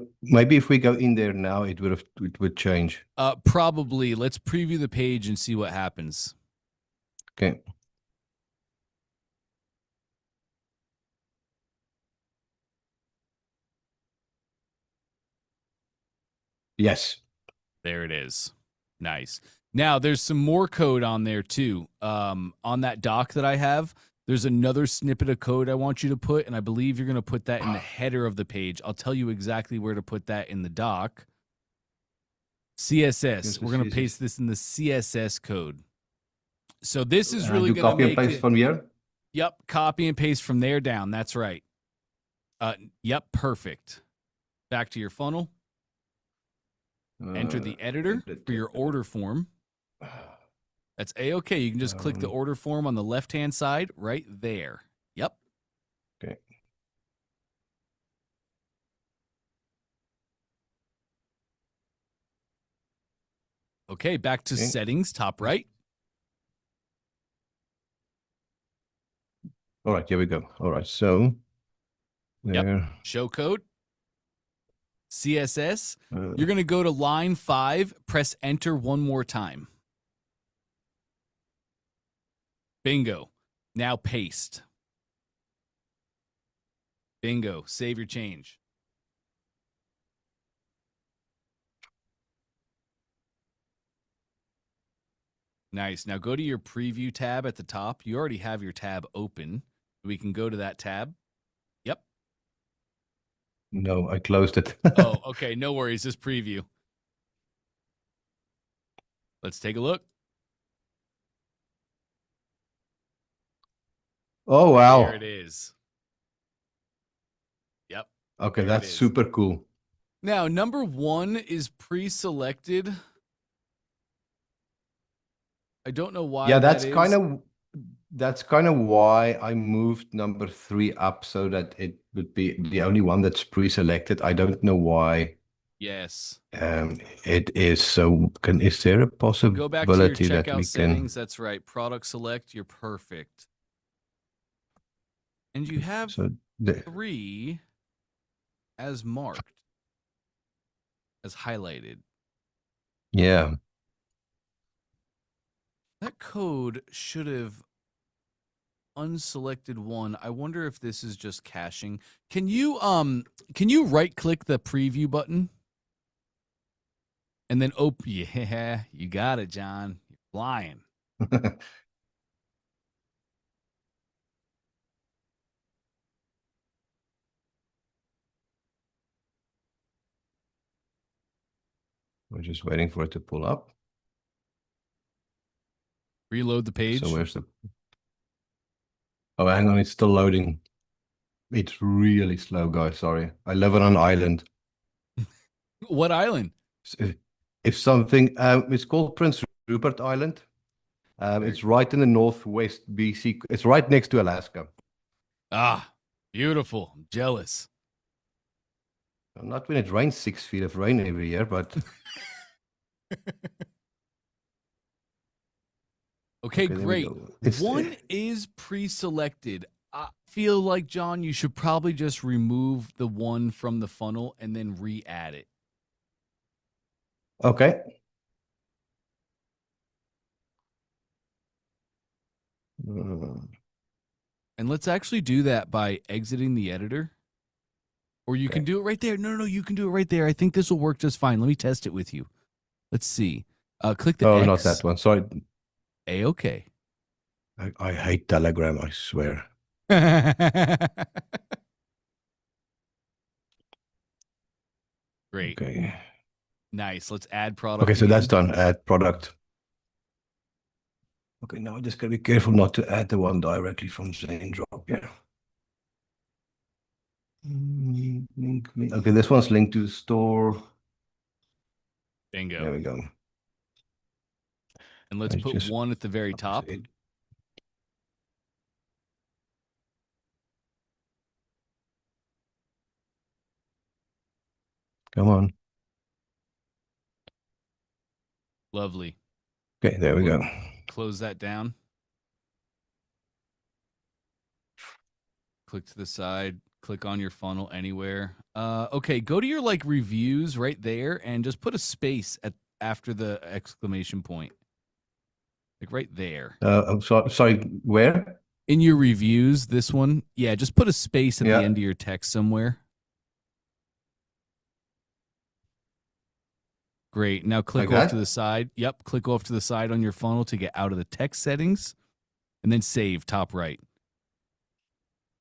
in there now, it would change. Probably. Let's preview the page and see what happens. Okay. Yes. There it is. Nice. Now there's some more code on there too. On that doc that I have, there's another snippet of code I want you to put, and I believe you're going to put that in the header of the page. I'll tell you exactly where to put that in the doc. CSS. We're going to paste this in the CSS code. So this is really going to make copy and paste from here? Yep, copy and paste from there down. That's right. Yep, perfect. Back to your funnel. Enter the editor for your order form. That's A-okay. You can just click the order form on the left-hand side right there. Yep. Okay. Okay, back to settings, top right. All right, here we go. All right, so there. Yep. Show code. CSS. You're going to go to line 5, press enter one more time. Bingo. Now paste. Bingo. Save your change. Nice. Now go to your preview tab at the top. You already have your tab open. We can go to that tab. Yep. No, I closed it. Oh, okay. No worries. Just preview. Let's take a look. Oh, wow. There it is. Yep. Okay, there that's super cool. Now, number 1 is pre-selected. I don't know why. Yeah, that's kind of why I moved number 3 up so that it would be the only one that's pre-selected. I don't know why. Yes. It is. So is there a possibility Go back to your that checkout we settings. That's right. Product select. You're perfect. And you have 3 as marked, as highlighted. Yeah. That code should have unselected one. I wonder if this is just caching. Can you right click the preview button? And then open, yeah, you got it, John. You're flying. We're just waiting for it to pull up. Reload the page. So where's the... Oh, hang on, it's still loading. It's really slow, guys. Sorry. I live on an island. What island? If something, it's called Prince Rupert Island. It's right in the northwest BC. It's right next to Alaska. Ah, beautiful. I'm jealous. Not when it rains 6 feet of rain every year, but okay, great. It's, One is pre-selected. I feel like, John, you should probably just remove the one from the funnel and then re-add it. okay. And let's actually do that by exiting the editor. Or you can do it right there. No, you can do it right there. I think this will work just fine. Let me test it with you. Let's see. Click the X. Not that one. Sorry. A-okay. I hate Telegram, I swear. Great. Okay. Nice. Let's add product. Okay, so again. that's done. Add product. Okay, now I just gotta be careful not to add the one directly from ZaneDrop here. Okay, this one's linked to the store. Bingo. There we go. And let's put one at the very top. Come on. Lovely. Okay, there we go. Close that down. Click to the side. Click on your funnel anywhere. Okay, go to your reviews right there and just put a space after the exclamation point. Right there. I'm sorry, where? In your reviews, this one. Yeah, just put a space at the end of your text somewhere. Great. Now click off to the side. Yep, click off to the side on your funnel to get out of the text settings. And then save, top right.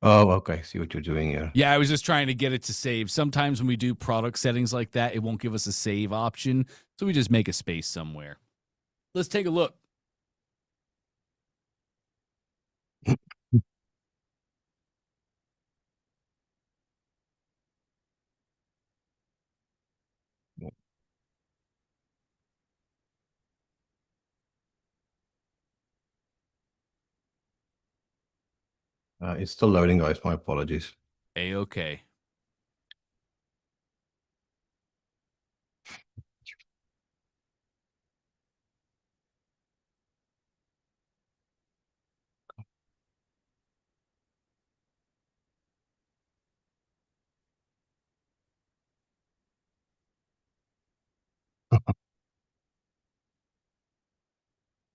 Oh, okay. See what you're doing here. Yeah, I was just trying to get it to save. Sometimes when we do product settings like that, it won't give us a save option. So we just make a space somewhere. Let's take a look. It's still loading, guys. My apologies. A-okay.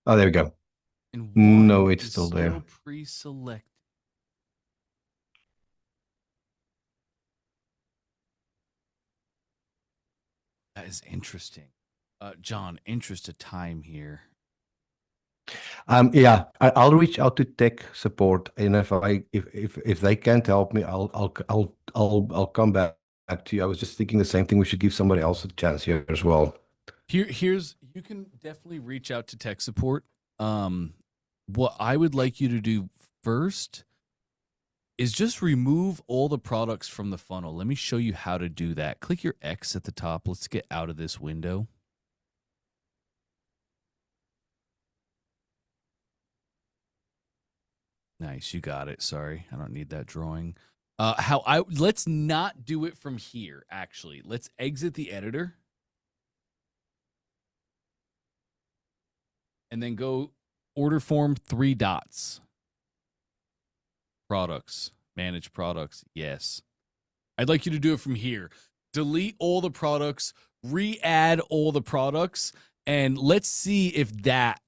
Oh, there we go. And no, it's still there. Still pre-selected. That is interesting. John, interest of time here. Yeah, I'll reach out to tech support, and if they can't help me, I'll come back to you. I was just thinking the same thing. We should give somebody else a chance here as well. Here's you can definitely reach out to tech support. What I would like you to do first is just remove all the products from the funnel. Let me show you how to do that. Click your X at the top. Let's get out of this window. Nice, you got it. Sorry, I don't need that drawing. Let's not do it from here, actually. Let's exit the editor. And then go order form 3 dots. Products. Manage products. Yes. I'd like you to do it from here. Delete all the products. Re-add all the products. And let's see if that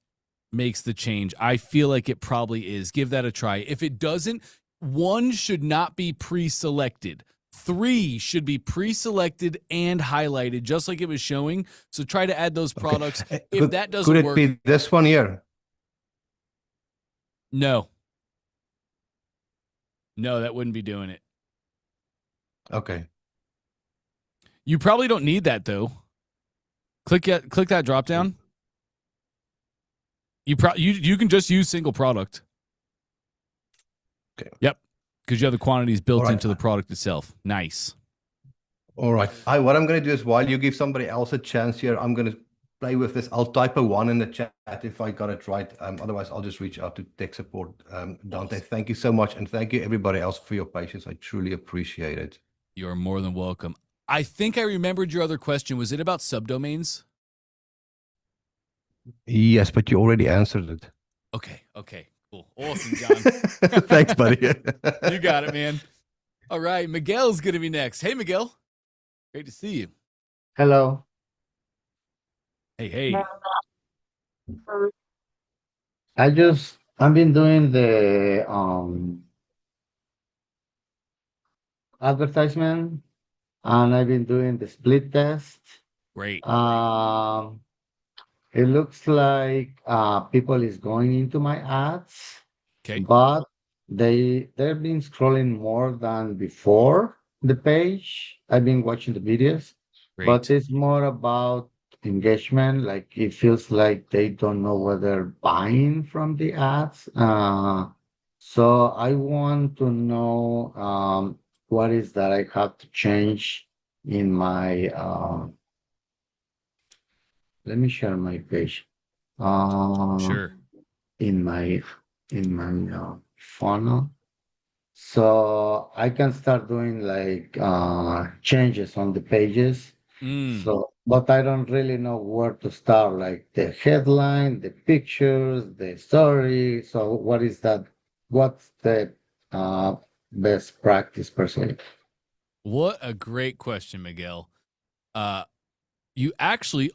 makes the change. I feel like it probably is. Give that a try. If it doesn't, 1 should not be pre-selected. 3 should be pre-selected and highlighted, just like it was showing. So try to add those products. If that doesn't could it work, be this one here? no, that wouldn't be doing it. Okay. You probably don't need that though. Click that drop down. You can just use single product. Okay. Yep, because you have the quantities built All into the right. product itself. Nice. All right. What I'm going to do is while you give somebody else a chance here, I'm going to play with this. I'll type a 1 in the chat if I got it right. Otherwise, I'll just reach out to tech support. Dante, thank you so much. And thank you everybody else for your patience. I truly appreciate it. You're more than welcome. I think I remembered your other question. Was it about subdomains? Yes, but you already answered it. Okay, cool. Awesome, John. Thanks, buddy. You got it, man. All right, Miguel's going to be next. Hey, Miguel. Great to see you. Hello. Hey. I've been doing the advertisement, and I've been doing the split test. Great. It looks like people is going into my ads, Okay. but they've been scrolling more than before the page. I've been watching the videos, Great. but it's more about engagement. Like it feels like they don't know what they're buying from the ads. So I want to know what is that I have to change in my let me share my page. Sure. In my funnel, so I can start doing like changes on the pages. So, but I don't really know where to start, like the headline, the pictures, the story. So what is that? What's the best practice per se? What a great question, Miguel. You actually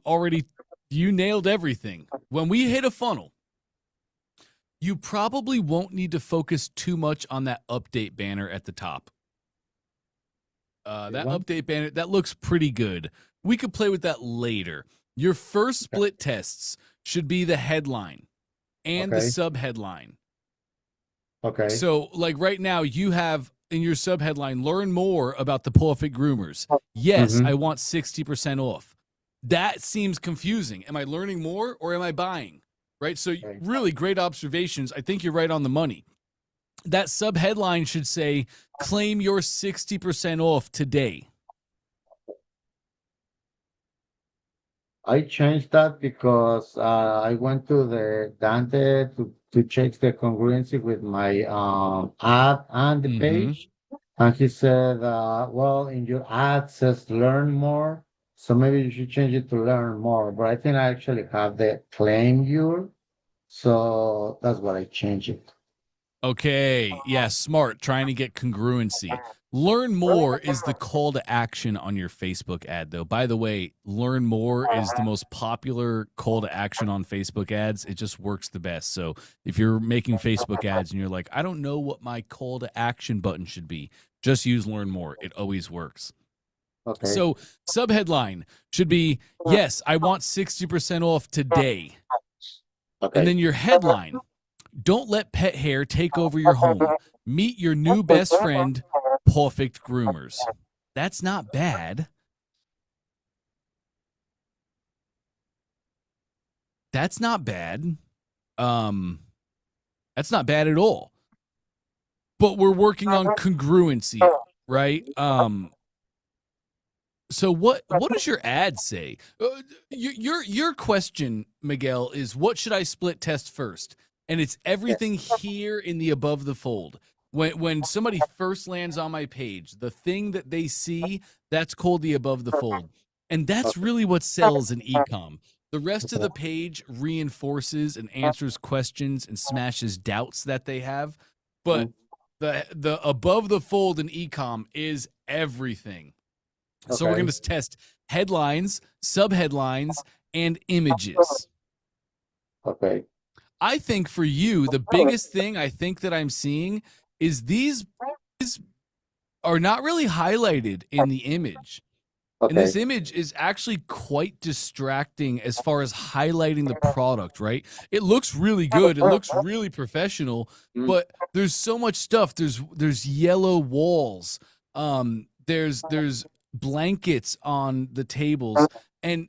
you nailed everything. When we hit a funnel, you probably won't need to focus too much on that update banner at the top. That update banner, that looks pretty good. We could play with that later. Your first split tests should be the headline and the subheadline. Okay. So, like right now, you have in your subheadline, learn more about the perfect groomers. Yes, I want 60% off. That seems confusing. Am I learning more or am I buying? Right? So really great observations. I think you're right on the money. That subheadline should say, claim your 60% off today. I changed that because I went to the Dante to check the congruency with my ad and the page. And he said, well, in your ad says learn more. So maybe you should change it to learn more. But I think I actually have the claim your. So that's what I changed it. Okay. Yeah, smart. Trying to get congruency. Learn more is the call to action on your Facebook ad, though. By the way, learn more is the most popular call to action on Facebook ads. It just works the best. So if you're making Facebook ads and you're like, I don't know what my call to action button should be, just use learn more. It always works. Okay. So subheadline should be, yes, I want 60% off today. Okay. And then your headline, don't let pet hair take over your home. Meet your new best friend, Perfect Groomers. That's not bad. That's not bad. That's not bad at all. But we're working on congruency, right? So what does your ad say? Your question, Miguel, is what should I split test first? And it's everything here in the above the fold. When somebody first lands on my page, the thing that they see, that's called the above the fold. And that's really what sells in e-com. The rest of the page reinforces and answers questions and smashes doubts that they have. But the above the fold in e-com is everything. So we're going to test headlines, subheadlines, and images. Okay. I think for you, the biggest thing I think that I'm seeing is these are not really highlighted in the image. And this Okay. image is actually quite distracting as far as highlighting the product, right? It looks really good. It looks really professional, Mm. but there's so much stuff. There's yellow walls. There's blankets on the tables, and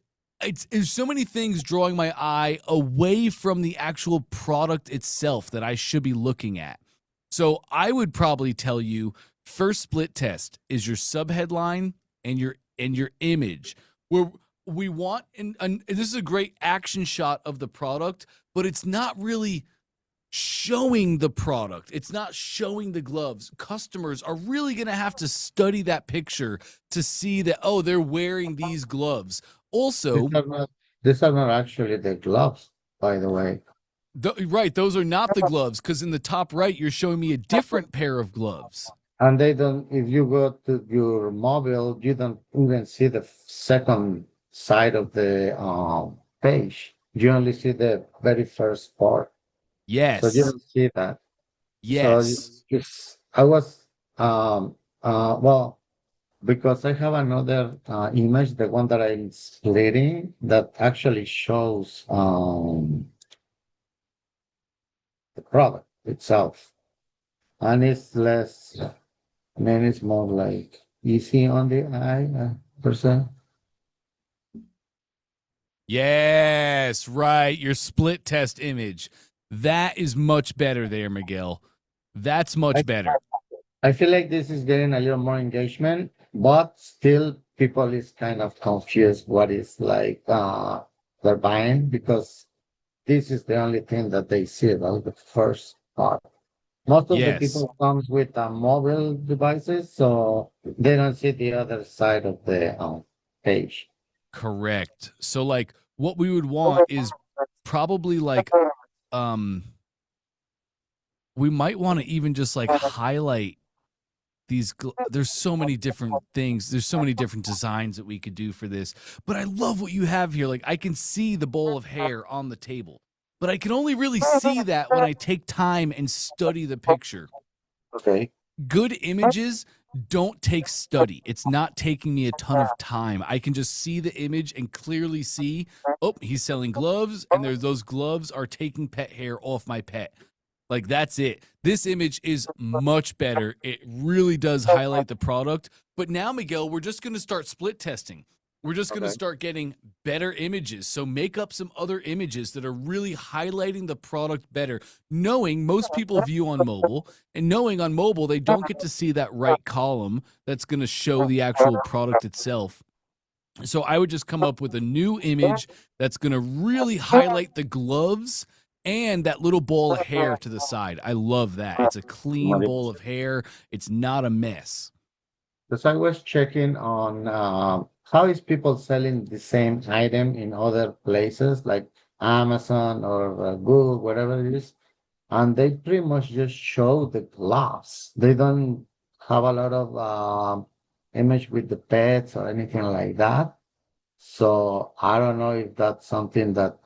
there's so many things drawing my eye away from the actual product itself that I should be looking at. So I would probably tell you first split test is your subheadline and your image, where we want and this is a great action shot of the product, but it's not really showing the product. It's not showing the gloves. Customers are really going to have to study that picture to see that, oh, they're wearing these gloves. Also, These are not actually the gloves, by the way. right, those are not the gloves, because in the top right, you're showing me a different pair of gloves. And they don't, if you go to your mobile, you don't even see the second side of the page. You only see the very first part. So you Yes. don't see that. So Yes. I was, well, because I have another image, the one that I'm splitting, that actually shows the product itself. And it's less, I mean, it's more like easy on the eye person. Yes, right. Your split test image. That is much better there, Miguel. That's much better. I feel like this is getting a little more engagement, but still people is kind of confused what is like they're buying, because this is the only thing that they see, right? The first part. Most of the Yes, people comes with mobile devices, so they don't see the other side of the page. correct. So like what we would want is probably like we might want to even just like highlight these there's so many different things, there's so many different designs that we could do for this, but I love what you have here. Like I can see the bowl of hair on the table, but I can only really see that when I take time and study the picture. Okay. Good images don't take study. It's not taking me a ton of time. I can just see the image and clearly see, oh, he's selling gloves, and those gloves are taking pet hair off my pet. Like that's it. This image is much better. It really does highlight the product. But now, Miguel, we're just going to start split testing. We're just going to start getting better images. So make up some other images that are really highlighting the product better, knowing most people view on mobile, and knowing on mobile they don't get to see that right column that's going to show the actual product itself. So I would just come up with a new image that's going to really highlight the gloves and that little ball of hair to the side. I love that. It's a clean bowl of hair. It's not a mess. Because I was checking on how is people selling the same item in other places like Amazon or Google, whatever it is, and they pretty much just show the gloves. They don't have a lot of image with the pets or anything like that. So I don't know if that's something that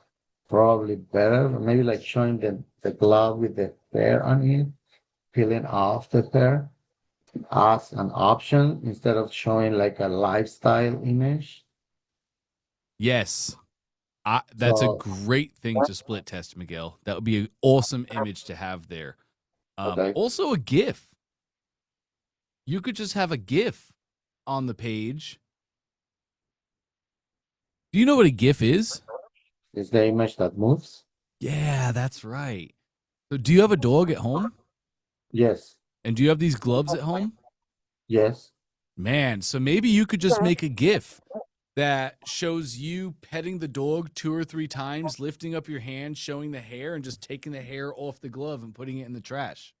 probably better, maybe like showing the glove with the hair on it, peeling off the hair as an option instead of showing like a lifestyle image. Yes. That's a So, great thing to split test, Miguel. That would be an awesome image to have there. okay. Also, a GIF. You could just have a GIF on the page. Do you know what a GIF is? Is the image that moves? Yeah, that's right. So, do you have a dog at home? Yes. And do you have these gloves at home? Yes. Man, so maybe you could just make a GIF that shows you petting the dog 2 or 3 times, lifting up your hand, showing the hair, and just taking the hair off the glove and putting it in the trash.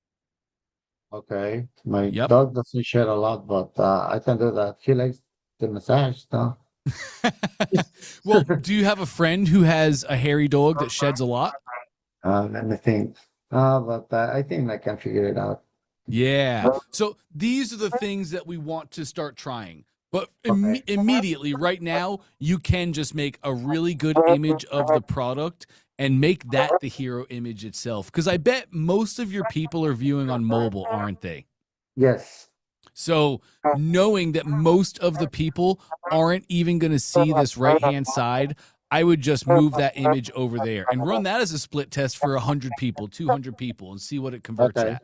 Okay. My Yep. dog doesn't shed a lot, but I can do that. He likes the massage, though. Well, do you have a friend who has a hairy dog that sheds a lot? Let me think. But I think I can figure it out. Yeah. So these are the things that we want to start trying. But Okay. immediately, right now, you can just make a really good image of the product and make that the hero image itself. Because I bet most of your people are viewing on mobile, aren't they? Yes. So knowing that most of the people aren't even going to see this right-hand side, I would just move that image over there and run that as a split test for 100 people, 200 people, and see what it converts Okay. at.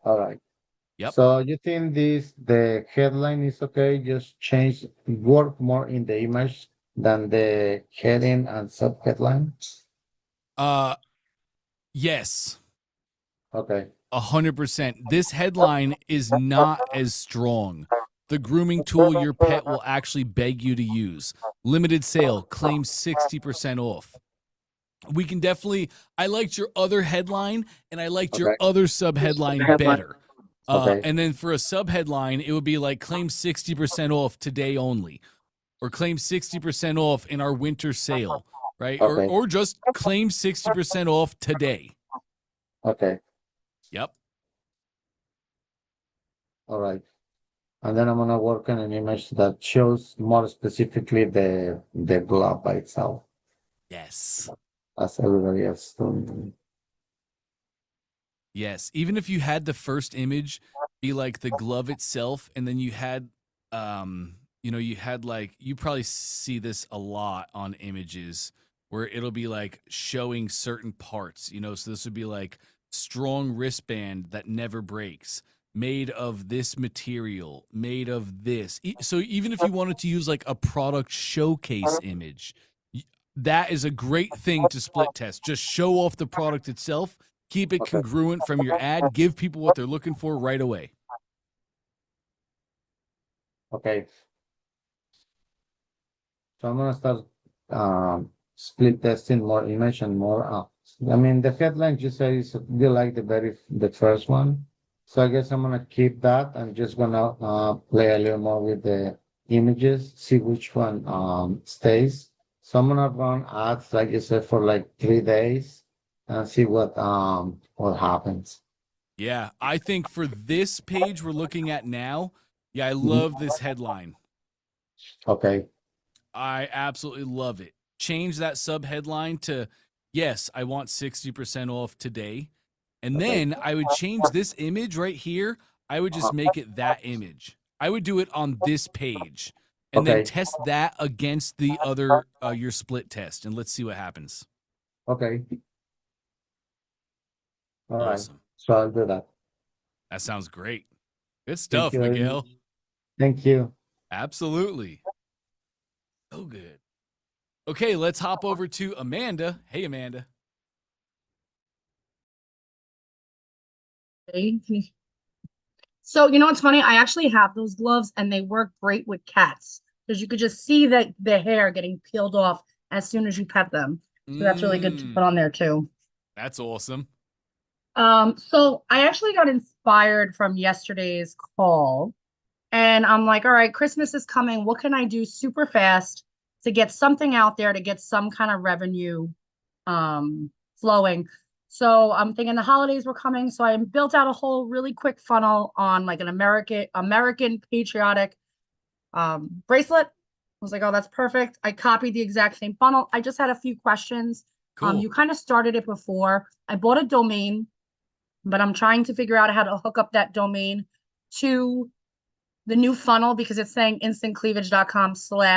All right. Yep. So you think the headline is okay? Just change, work more in the image than the heading and sub-headline? Yes. Okay. 100%. This headline is not as strong. The grooming tool your pet will actually beg you to use. Limited sale, claim 60% off. We can definitely, I liked your other headline and I liked your Okay. other sub headline better. Okay. And then for a sub headline, it would be like claim 60% off today only, or claim 60% off in our winter sale, right? Okay. Or just claim 60% off today. Okay. Yep. All right. And then I'm gonna work on an image that shows more specifically the glove by itself, Yes. as everybody else doing. Yes. Even if you had the first image be like the glove itself, and then you had, you had like, you probably see this a lot on images where it'll be like showing certain parts, so this would be like strong wristband that never breaks, made of this material, made of this. So even if you wanted to use like a product showcase image, that is a great thing to split test. Just show off the product itself. Keep it Okay. congruent from your ad. Give people what they're looking for right away. Okay. So I'm gonna start split testing more image and more. I mean, the headline you say is you like the first one, so I guess I'm gonna keep that. I'm just gonna play a little more with the images, see which one stays. So I'm gonna run ads like you said for like 3 days and see what happens. Yeah, I think for this page we're looking at now, yeah, I Mhm. love this headline. Okay. I absolutely love it. Change that sub headline to, yes, I want 60% off today. And Okay. then I would change this image right here. I would just make it that image. I would do it on this page and then Okay. test that against the other, your split test. And let's see what happens. Okay. All right. Awesome. So I'll do that. That sounds great. Good Thank stuff, you very Miguel. much. Thank you. Absolutely. So good. Okay, let's hop over to Amanda. Hey, Amanda. So, you know what's funny? I actually have those gloves and they work great with cats because you could just see that the hair getting peeled off as soon as you pet them. So that's really good to put on there too. That's awesome. So I actually got inspired from yesterday's call and I'm like, all right, Christmas is coming. What can I do super fast to get something out there to get some kind of revenue flowing? So I'm thinking the holidays were coming, so I built out a whole really quick funnel on like an American patriotic bracelet. I was like, oh, that's perfect. I copied the exact same funnel. I just had a few questions. Cool. You kind of started it before. I bought a domain, but I'm trying to figure out how to hook up that domain to the new funnel because it's saying instantcleavage.com/.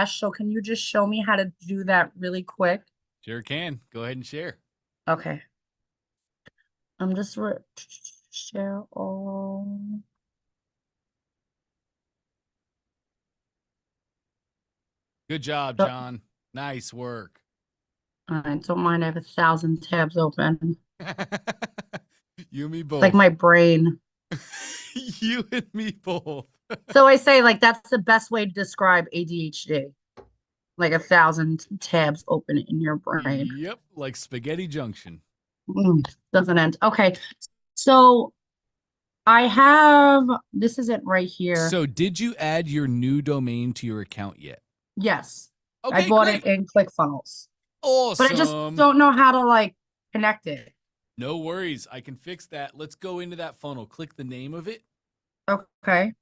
So can you just show me how to do that really quick? Sure can. Go ahead and share. Okay. I'm just share all. Good job, John. Nice work. All right, don't mind. I have 1,000 tabs open. You and me both. Like my brain. You and me both. So I say like that's the best way to describe ADHD. Like 1,000 tabs open in your brain. Yep, like Spaghetti Junction. Doesn't end. Okay, so I have, this is it right here. So did you add your new domain to your account yet? Yes. Okay, I bought great. it in ClickFunnels. Awesome. But I just don't know how to like connect it. No worries. I can fix that. Let's go into that funnel. Click the name of it. Okay.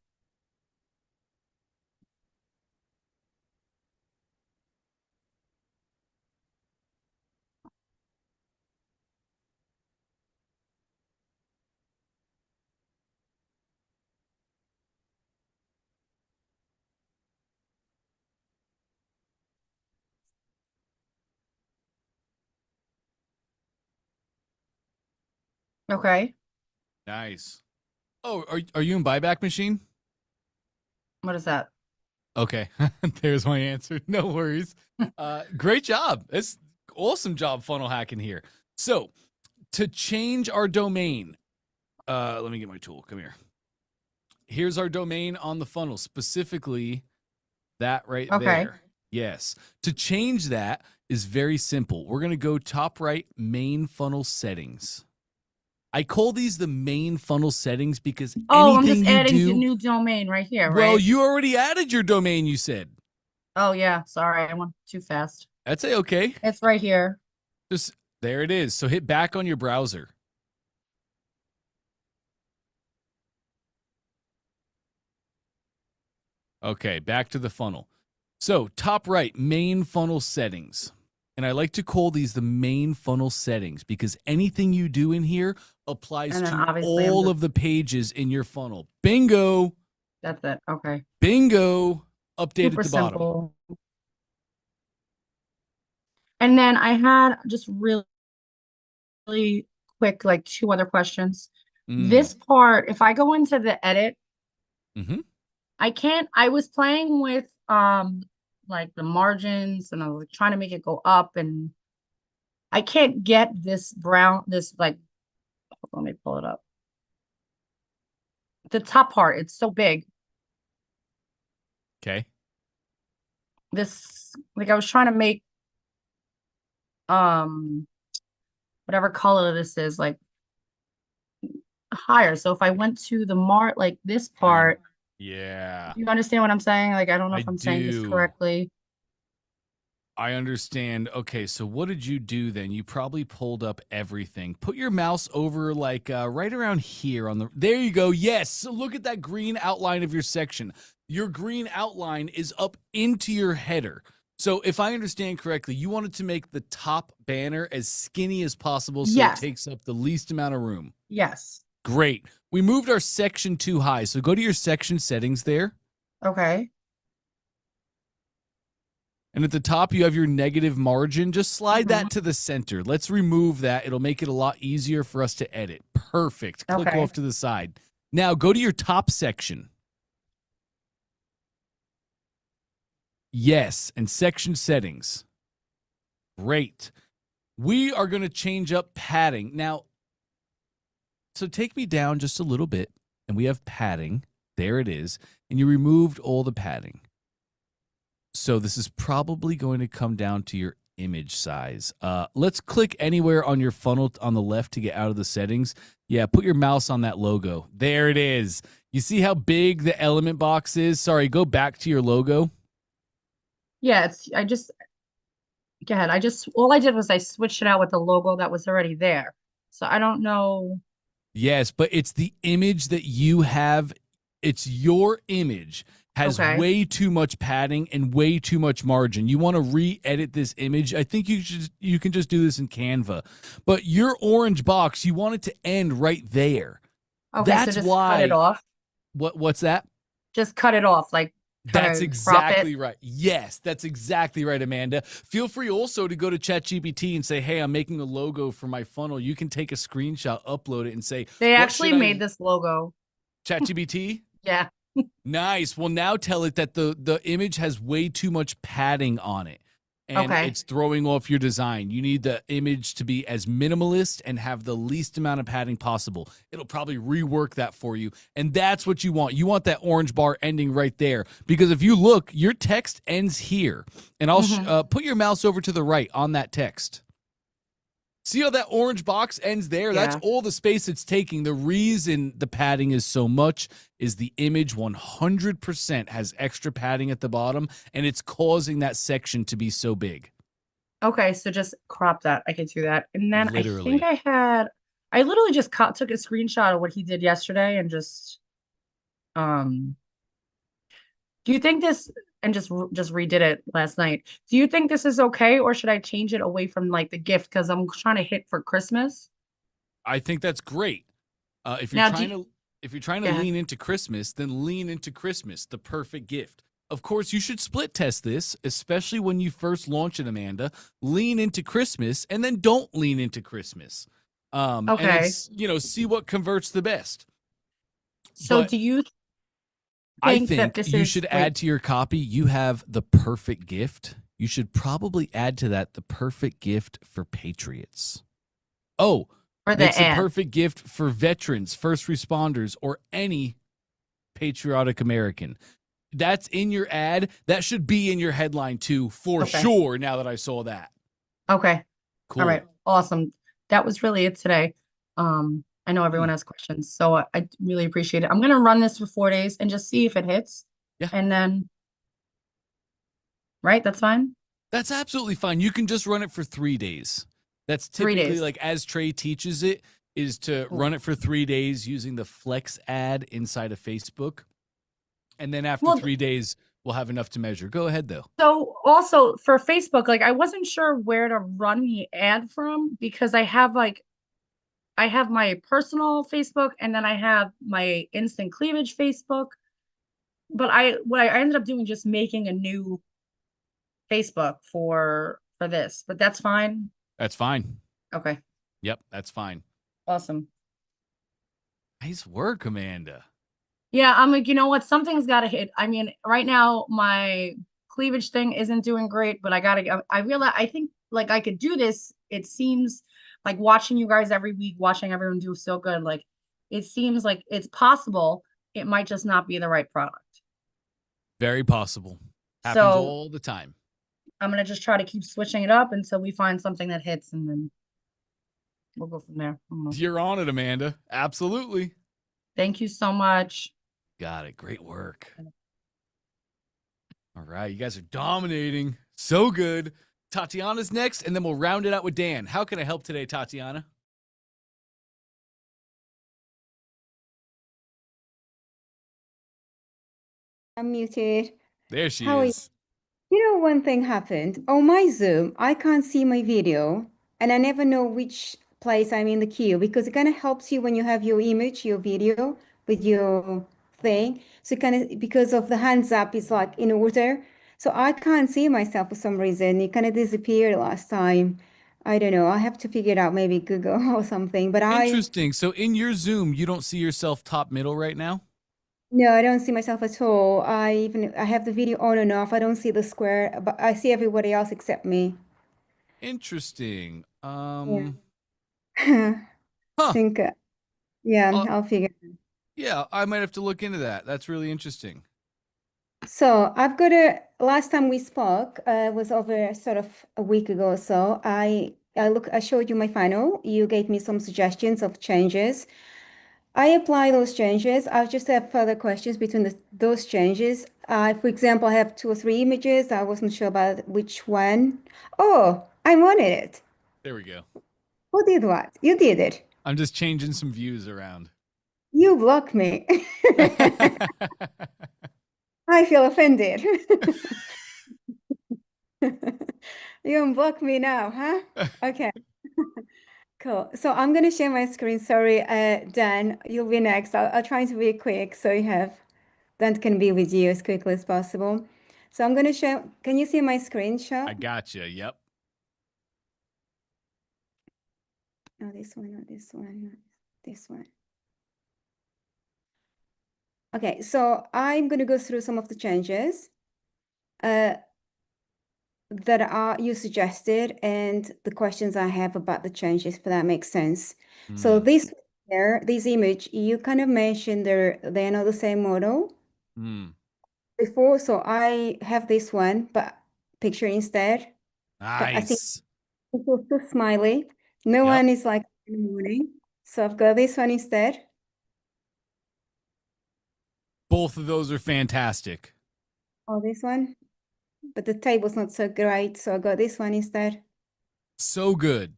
Okay. Nice. Oh, are you in buyback machine? What is that? Okay, there's my answer. No worries. Great job. It's awesome job funnel hacking here. So to change our domain, let me get my tool. Come here. Here's our domain on the funnel, specifically that right there. Yes. To change that is very simple. We're going to go top right, main funnel settings. I call these the main funnel settings because I'm anything just you adding do, the new domain right here, right? well, you already added your domain, you said. Oh yeah, sorry, I went too fast. That's okay. It's right here. Just there it is. So hit back on your browser. Okay, back to the funnel. So top right, main funnel settings. And I like to call these the main funnel settings because anything you do in here applies And then to obviously all of the pages in your funnel. Bingo. That's it. Okay. Bingo. Update Super at the bottom. simple. And then I had just really quick, like 2 other questions. This part, if I go into the edit, I was playing with like the margins and I was trying to make it go up and I can't get this like, let me pull it up. The top part, it's so big. Okay. This, like I was trying to make whatever color this is, like higher. So if I went to the like this part, yeah. you understand what I'm saying? Like, I don't know if I'm saying this correctly. I understand. Okay, so what did you do then? You probably pulled up everything. Put your mouse over like right around here on the, there you go. Yes, so look at that green outline of your section. Your green outline is up into your header. So if I understand correctly, you wanted to make the top banner as skinny as possible so it takes up the least amount of room. Yes. Great. We moved our section too high. So go to your section settings there. Okay. And at the top, you have your negative margin. Just slide that to the center. Let's remove that. It'll make it a lot easier for us to edit. Perfect. Click off to the side. Now go to your top section. Yes, and section settings. Great. We are going to change up padding. Now, so take me down just a little bit, and we have padding. There it is. And you removed all the padding. So this is probably going to come down to your image size. Let's click anywhere on your funnel on the left to get out of the settings. Yeah, put your mouse on that logo. There it is. You see how big the element box is? Sorry, go back to your logo. Yeah, go ahead. All I did was I switched it out with the logo that was already there. So I don't know. Yes, but it's the image that you have. It's your image. Has way too much padding and way too much margin. You want to re-edit this image. I think you can just do this in Canva. But your orange box, you want it to end right there. Okay, that's so just why. cut it off. What's that? Just cut it off, like. That's exactly right. Yes, that's exactly right, Amanda. Feel free also to go to ChatGPT and say, hey, I'm making a logo for my funnel. You can take a screenshot, upload it, and say, they actually made this logo. ChatGPT? Yeah. Nice. Well, now tell it that the image has way too much padding on it. And it's throwing off your design. You need the image to be as minimalist and have the least amount of padding possible. It'll probably rework that for you. And that's what you want. You want that orange bar ending right there. Because if you look, your text ends here. And I'll put your mouse over to the right on that text. See how that orange box ends there? Yeah. That's all the space it's taking. The reason the padding is so much is the image 100% has extra padding at the bottom, and it's causing that section to be so big. Okay, so just crop that. I can do that. And then I think I literally just took a screenshot of what he did yesterday and just, do you think this, and just redid it last night. Do you think this is okay, or should I change it away from like the gift because I'm trying to hit for Christmas? I think that's great. If you're trying to lean into Christmas, then lean into Christmas, the perfect gift. Of course, you should split test this, especially when you first launch it, Amanda. Lean into Christmas, and then don't lean into Christmas. And Okay. it's, you know, see what converts the best. So But do you I think that think this you is should wait, add to your copy, you have the perfect gift. You should probably add to that the perfect gift for patriots. Oh, for the makes a ad? perfect gift for veterans, first responders, or any patriotic American. That's in your ad. That should be in your headline too, for Okay. sure, now that I saw that. Okay. Cool. All right. Awesome. That was really it today. I know everyone has questions, so I really appreciate it. I'm gonna run this for 4 days and just see if it hits. Yeah. And then, right, that's fine. That's absolutely fine. You can just run it for 3 days. That's 3 typically days. like as Trey teaches it, is to Cool. run it for 3 days using the flex ad inside of Facebook. And then after Well, 3 days, we'll have enough to measure. Go ahead though. So also for Facebook, like I wasn't sure where to run the ad from because I have my personal Facebook and then I have my instant cleavage Facebook. But I ended up doing just making a new Facebook for this, but that's fine. That's fine. Okay, Yep, that's fine. awesome. Nice work, Amanda. Yeah, I'm like, you know what? Something's got to hit. I mean, right now my cleavage thing isn't doing great, but I realize I think like I could do this. It seems like watching you guys every week, watching everyone do so good. Like it seems like it's possible. It might just not be the right product. Very possible. Happens So all the time. I'm gonna just try to keep switching it up until we find something that hits, and then we'll go from there. I don't know. You're on it, Amanda. Absolutely. Thank you so much. Got it. Great work. All right. You guys are dominating. So good. Tatiana's next, and then we'll round it out with Dan. How can I help today, Tatiana? I'm muted. There she How are you? is. You know, one thing happened. On my Zoom, I can't see my video, and I never know which place I'm in the queue because it kind of helps you when you have your image, your video with your thing. So kind of because of the hands up, it's like in order. So I can't see myself for some reason. It kind of disappeared last time. I don't know. I have to figure it out, maybe Google or something. But Interesting. So in your Zoom, you don't see yourself top middle right now? no, I don't see myself at all. I have the video on and off. I don't see the square, but I see everybody else except me. Interesting. Yeah. Huh. Think, yeah, Uh, I'll figure. yeah, I might have to look into that. That's really interesting. So I've got last time we spoke, was over sort of a week ago or so. I showed you my final. You gave me some suggestions of changes. I apply those changes. I just have further questions between those changes. For example, I have 2 or 3 images. I wasn't sure about which one. Oh, I wanted it. There we go. Who did what? You did it. I'm just changing some views around. You blocked me. I feel offended. You unblock me now, huh? Okay. Cool. So I'm going to share my screen. Sorry, Dan, you'll be next. I'll try to be quick so Dan can be with you as quickly as possible. So I'm going to share. Can you see my screenshot? I gotcha. Yep. No, this one, not this one, not this one. Okay, so I'm going to go through some of the changes that you suggested and the questions I have about the changes, if that makes sense. So this image, you kind of mentioned they're not the same model before. So I have this one, but picture instead. But I think Nice. it's also smiley. No Yep. one is like in the morning. So I've got this one instead. Both of those are fantastic. Oh, this one. But the table's not so great, so I got this one instead. So good.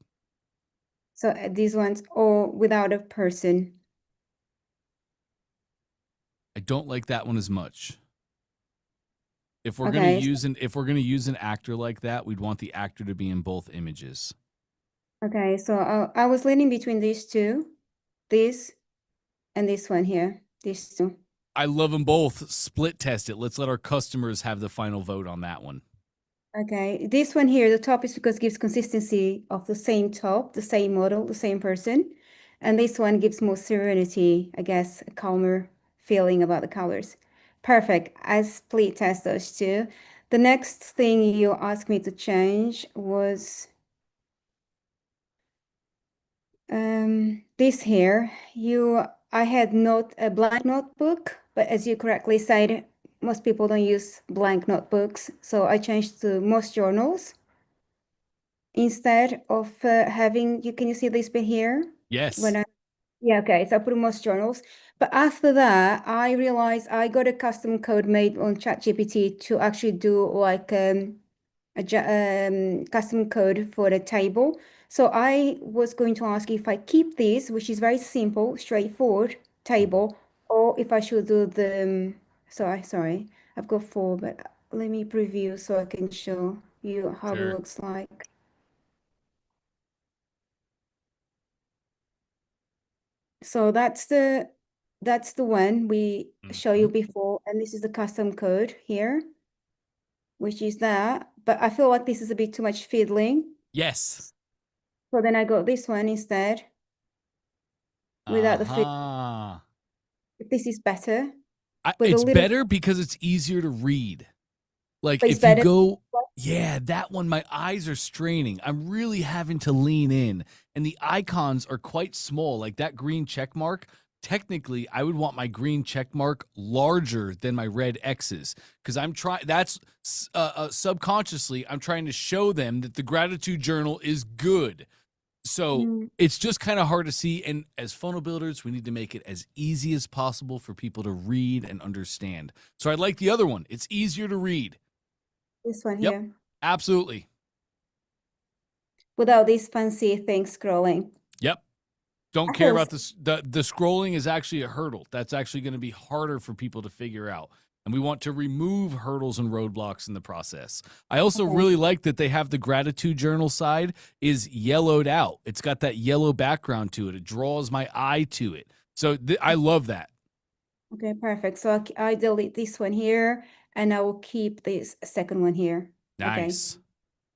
So these ones all without a person. I don't like that one as much. If we're gonna use an actor like that, we'd want the actor to be in both images. Okay, so I was leaning between these two, this and this one here, these two. I love them both. Split test it. Let's let our customers have the final vote on that one. Okay, this one here, the top is because it gives consistency of the same top, the same model, the same person. And this one gives more serenity, I guess, a calmer feeling about the colors. Perfect. I split test those two. The next thing you asked me to change was this here. I had not a blank notebook, but as you correctly said, most people don't use blank notebooks. So I changed to most journals instead of having, can you see this bit here? Yes. Yeah, okay, so I put most journals. But after that, I realized I got a custom code made on ChatGPT to actually do like a custom code for the table. So I was going to ask if I keep this, which is very simple, straightforward table, or if I should do the, sorry, I've got 4, but let me preview so I can show you how it Sure. looks like. So that's the one we show you before, and this is the custom code here, which is that. But I feel like this is a bit too much fiddling. Yes. So then I got this one instead without the fiddling. Uh-huh. This is better. With a It's little, better because it's easier to read. Like but it's if you better. go, yeah, that one, my eyes are straining. I'm really having to lean in, and the icons are quite small. Like that green check mark. Technically, I would want my green check mark larger than my red X's because I'm trying. That's subconsciously, I'm trying to show them that the gratitude journal is good. So it's just kind of hard to see. And as funnel builders, we need to make it as easy as possible for people to read and understand. So I like the other one. It's easier to read. This one Yep, here. absolutely. Without these fancy things scrolling. Yep. Don't I care feel about this. The scrolling is actually a hurdle. That's actually going to be harder for people to figure out. And we want to remove hurdles and roadblocks in the process. I also really like that they have the gratitude journal side is yellowed out. It's got that yellow background to it. It draws my eye to it. So I love that. Okay, perfect. So I delete this one here, and I will keep this second one here. Nice. Okay.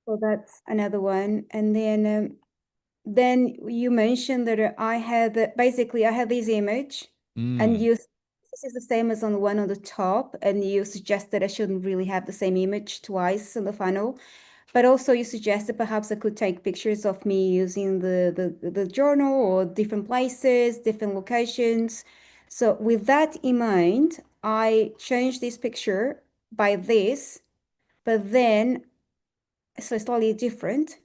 So that's another one. And then you mentioned that I had basically I had this image, and this is the same as on the one on the top, and you suggested I shouldn't really have the same image twice in the funnel. But also you suggested perhaps I could take pictures of me using the journal or different places, different locations. So with that in mind, I changed this picture by this, but then, so it's slightly different.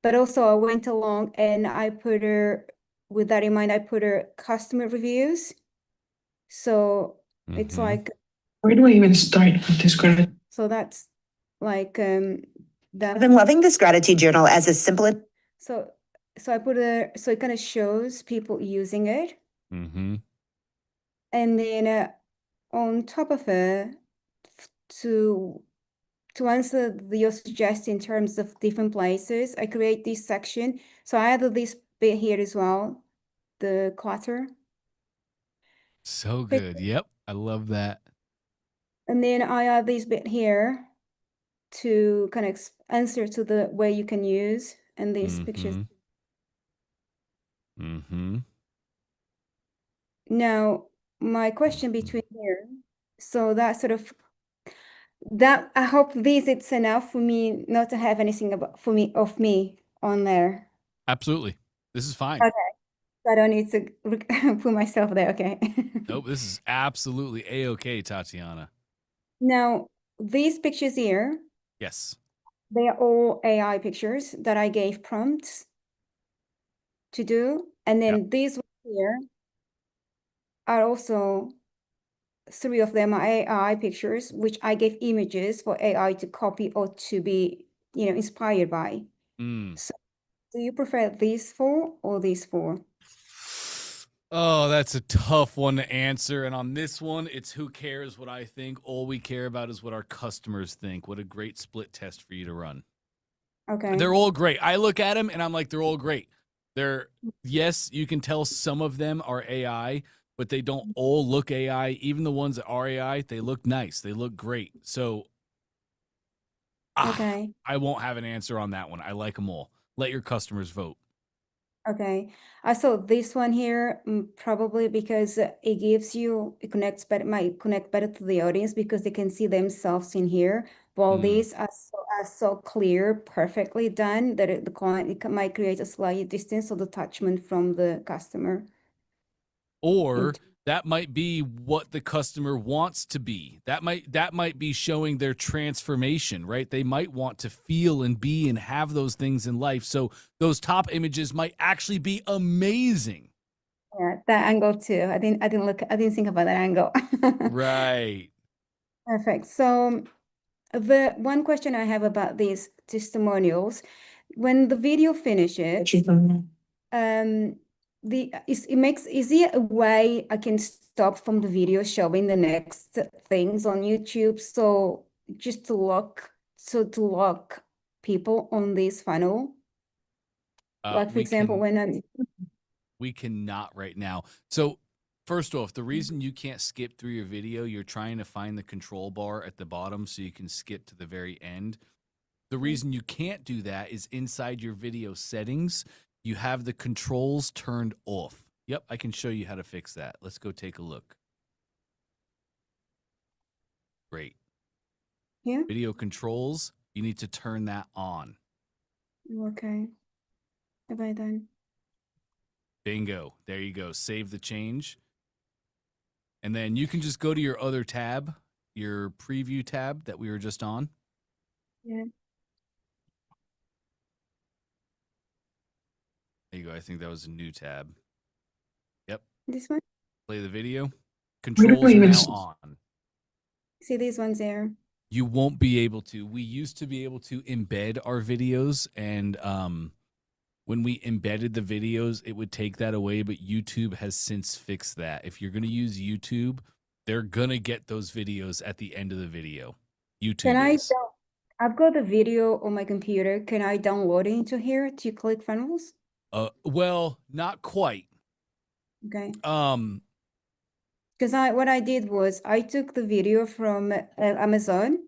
But also I went along and I put her, with that in mind, I put her customer reviews. So it's like, where do I even start with this gratitude? so that's like that. I've been loving this gratitude journal as a simple. So I put so it kind of shows people using it. And then on top of it, to answer your suggestion in terms of different places, I create this section. So I added this bit here as well, the clutter. So good. Yep. I love that. And then I add this bit here to kind of answer to the way you can use and these pictures. Now, my question between here, so that sort of, that I hope it's enough for me not to have anything of me on there. Absolutely. This is fine. Okay. I don't need to put myself there. Okay. Nope. This is absolutely A-okay, Tatiana. Now, these pictures here, Yes. they are all AI pictures that I gave prompts to do. And then these ones here are also 3 of them are AI pictures, which I gave images for AI to copy or to be, inspired by. So do you prefer these 4 or these 4? Oh, that's a tough one to answer. And on this one, it's who cares what I think. All we care about is what our customers think. What a great split test for you to run. Okay. They're all great. I look at them and I'm like, they're all great. Yes, you can tell some of them are AI, but they don't all look AI. Even the ones that are AI, they look nice. They look great. So Okay. I won't have an answer on that one. I like them all. Let your customers vote. Okay. I saw this one here, probably because it gives you, it connects better, might connect better to the audience because they can see themselves in here. While these are so clear, perfectly done that the client, might create a slight distance of attachment from the customer. Or that might be what the customer wants to be. That might be showing their transformation, right? They might want to feel and be and have those things in life. So those top images might actually be amazing. Yeah, that angle too. I didn't think about that angle. Right. Perfect. So the one question I have about these testimonials, when the video finishes, is there a way I can stop from the video showing the next things on YouTube? So just to lock people on this funnel. Like for example, we cannot right now. So first off, the reason you can't skip through your video, you're trying to find the control bar at the bottom so you can skip to the very end. The reason you can't do that is inside your video settings, you have the controls turned off. Yep, I can show you how to fix that. Let's go take a look. Great. Yeah. Video controls, you need to turn that on. Okay. Have I done? Bingo. There you go. Save the change. And then you can just go to your other tab, your preview tab that we were just on. Yeah. There you go. I think that was a new tab. Yep. This one? Play the video. Controls are now on. See these ones there? You won't be able to. We used to be able to embed our videos, and when we embedded the videos, it would take that away, but YouTube has since fixed that. If you're going to use YouTube, they're going to get those videos at the end of the video. YouTube is. I've got the video on my computer. Can I download it into here to ClickFunnels? Well, not quite. Okay. Because what I did was I took the video from Amazon.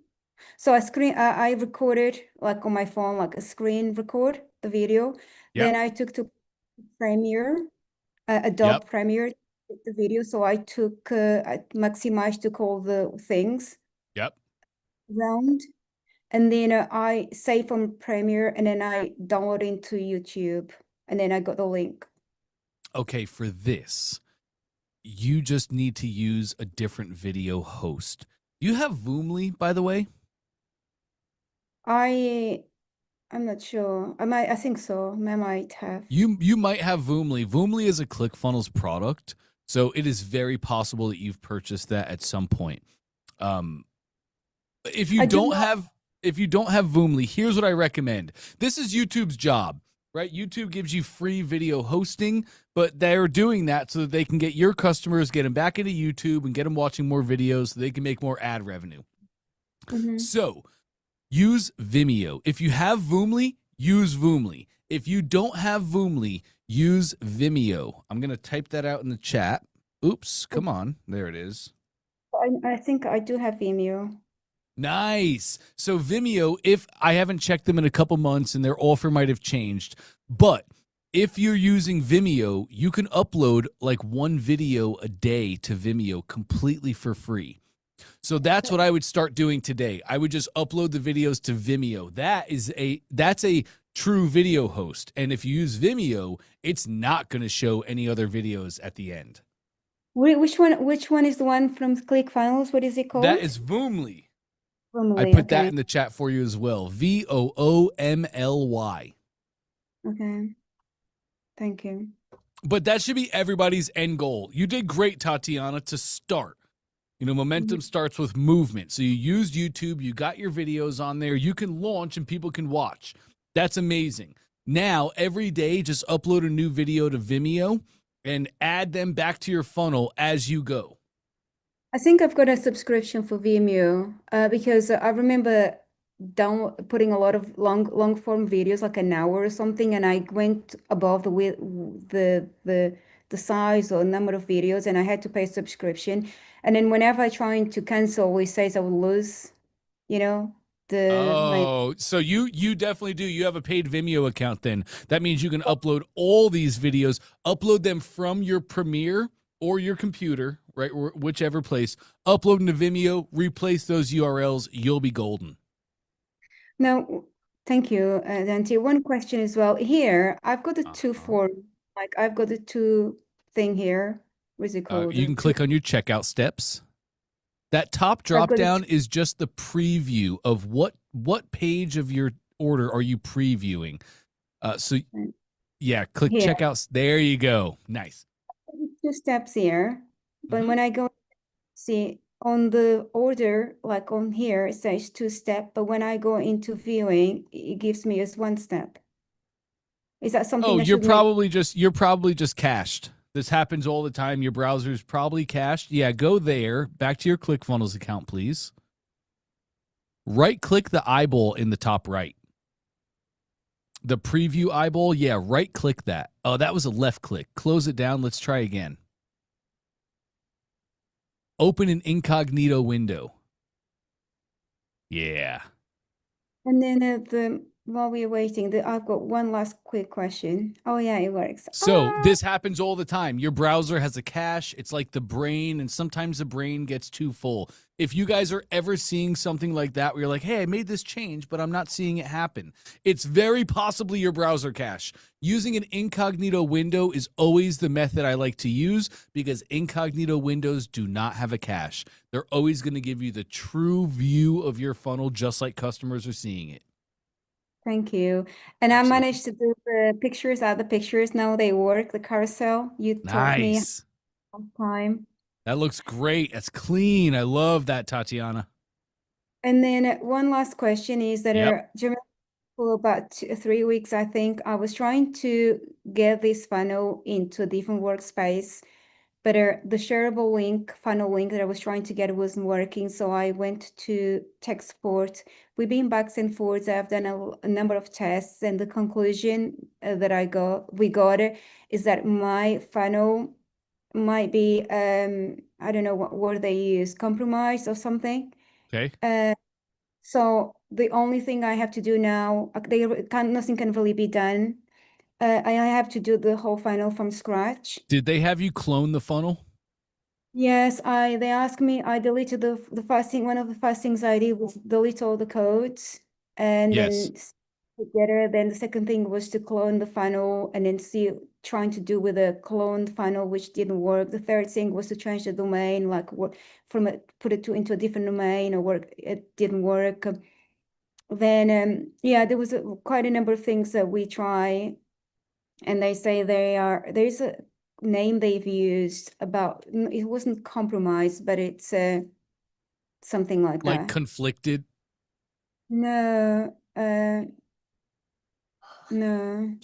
So I recorded like on my phone, like a screen record the video. Yep. Then I took to Premiere, Adobe Premiere, the video. So I maximized, took all the things. Yep. Around. And then I save from Premiere and then I download into YouTube and then I got the link. Okay, for this, you just need to use a different video host. Do you have Voomly, by the way? I'm not sure. I think so. I might have. You might have Voomly. Voomly is a ClickFunnels product, so it is very possible that you've purchased that at some point. If you don't have Voomly, here's what I recommend. This is YouTube's job, right? YouTube gives you free video hosting, but they're doing that so that they can get your customers, get them back into YouTube and get them watching more videos so they can make more ad revenue. Mm-hmm. So use Vimeo. If you have Voomly, use Voomly. If you don't have Voomly, use Vimeo. I'm going to type that out in the chat. Oops, come on. There it is. I think I do have Vimeo. Nice. So Vimeo, if I haven't checked them in a couple months and their offer might have changed, but if you're using Vimeo, you can upload like one video a day to Vimeo completely for free. So that's what I would start doing today. I would just upload the videos to Vimeo. That's a true video host. And if you use Vimeo, it's not going to show any other videos at the end. Which one is the one from ClickFunnels? What is it called? That is Voomly. Voomly, I put that in the chat for you as well. VOOMLY. Okay. Thank you. But that should be everybody's end goal. You did great, Tatiana, to start. You know, momentum starts with movement. So you used YouTube, you got your videos on there, you can launch and people can watch. That's amazing. Now, every day, just upload a new video to Vimeo and add them back to your funnel as you go. I think I've got a subscription for Vimeo because I remember putting a lot of long form videos, like an hour or something, and I went above the size or number of videos, and I had to pay a subscription. And then whenever I tried to cancel, it says I will lose, you know, my So you definitely do. You have a paid Vimeo account then. That means you can upload all these videos, upload them from your Premiere or your computer, right? Whichever place. Upload them to Vimeo, replace those URLs, you'll be golden. Now, thank you, Dante. One question as well. Here, I've got the two form, like I've got the two thing here. What's it called? You can click on your checkout steps. That top drop down is just the preview of what page of your order are you previewing. So yeah, click here. checkouts. There you go. Nice. Two steps here, but when I go see on the order, like on here, it says 2-step, but when I go into viewing, it gives me as 1-step. Is that something I you're should probably just cached. This happens all the time. Your browser's probably cached. Yeah, go there. Back to your ClickFunnels account, please. Right-click the eyeball in the top right. The preview eyeball, yeah, right-click that. Oh, that was a left click. Close it down. Let's try again. Open an incognito window. Yeah. And then while we're waiting, I've got one last quick question. Oh yeah, it works. So this happens all the time. Your browser has a cache. It's like the brain, and sometimes the brain gets too full. If you guys are ever seeing something like that where you're like, hey, I made this change, but I'm not seeing it happen, it's very possibly your browser cache. Using an incognito window is always the method I like to use because incognito windows do not have a cache. They're always going to give you the true view of your funnel just like customers are seeing it. Thank you. And I managed to do the pictures, add the pictures. Now they work, the carousel. You taught me last time. That looks great. That's clean. I love that, Tatiana. And then one last question is that for about 3 weeks, I think, I was trying to get this funnel into a different workspace, but the shareable link, funnel link that I was trying to get wasn't working. So I went to tech support. We've been backs and forwards. I've done a number of tests, and the conclusion that we got is that my funnel might be, I don't know what word they use, compromised or something. Okay. So the only thing I have to do now, nothing can really be done. I have to do the whole funnel from scratch. Did they have you clone the funnel? Yes, they asked me, I deleted the first thing, one of the first things I did was delete all the codes and then together. Then the second thing was to clone the funnel and then trying to do with a cloned funnel, which didn't work. The third thing was to change the domain, like put it into a different domain it didn't work. Then, yeah, there was quite a number of things that we try, and they say there's a name they've used about, it wasn't compromised, but it's something like that. Like conflicted? No, no.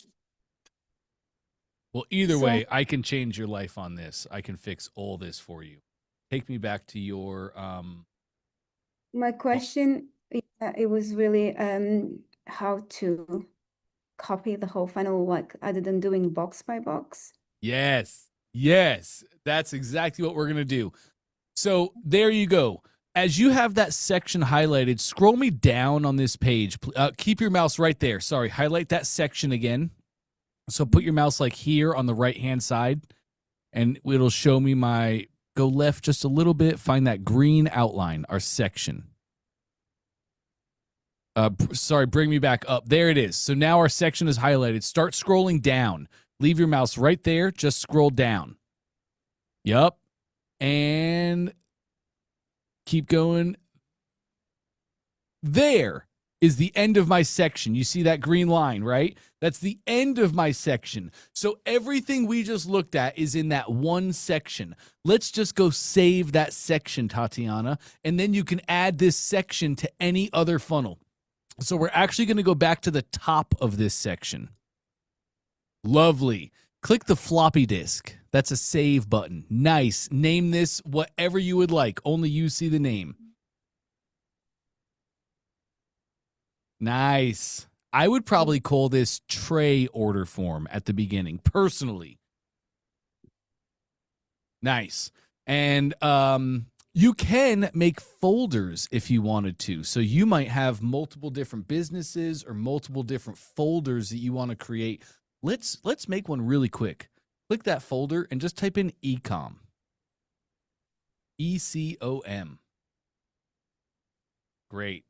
Well, either way, I can change your life on this. I can fix all this for you. Take me back to your My question, it was really how to copy the whole funnel, like other than doing box by box. Yes. That's exactly what we're going to do. So there you go. As you have that section highlighted, scroll me down on this page. Keep your mouse right there. Sorry, highlight that section again. So put your mouse like here on the right-hand side, and it'll show me go left just a little bit, find that green outline, our section. Sorry, bring me back up. There it is. So now our section is highlighted. Start scrolling down. Leave your mouse right there. Just scroll down. Yup. And keep going. There is the end of my section. You see that green line, right? That's the end of my section. So everything we just looked at is in that one section. Let's just go save that section, Tatiana, and then you can add this section to any other funnel. So we're actually going to go back to the top of this section. Lovely. Click the floppy disk. That's a save button. Nice. Name this whatever you would like. Only you see the name. Nice. I would probably call this tray order form at the beginning, personally. Nice. And You can make folders if you wanted to. So you might have multiple different businesses or multiple different folders that you want to create. Let's make one really quick. Click that folder and just type in ecom. E-C-O-M. Great.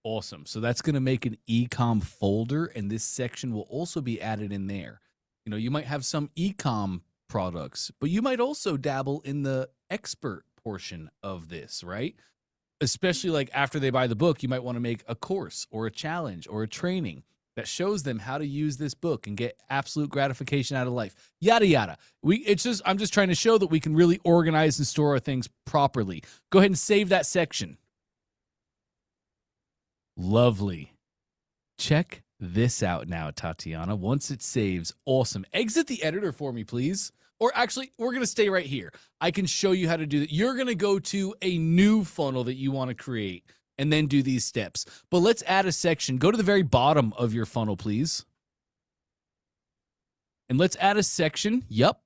Awesome. So that's going to make an ecom folder, and this section will also be added in there. You know, you might have some ecom products, but you might also dabble in the expert portion of this, right? Especially like after they buy the book, you might want to make a course or a challenge or a training that shows them how to use this book and get absolute gratification out of life. Yada yada. I'm just trying to show that we can really organize and store our things properly. Go ahead and save that section. Lovely. Check this out now, Tatiana. Once it saves, awesome. Exit the editor for me, please. Or actually, we're going to stay right here. I can show you how to do that. You're going to go to a new funnel that you want to create and then do these steps. But let's add a section. Go to the very bottom of your funnel, please. And let's add a section. Yep.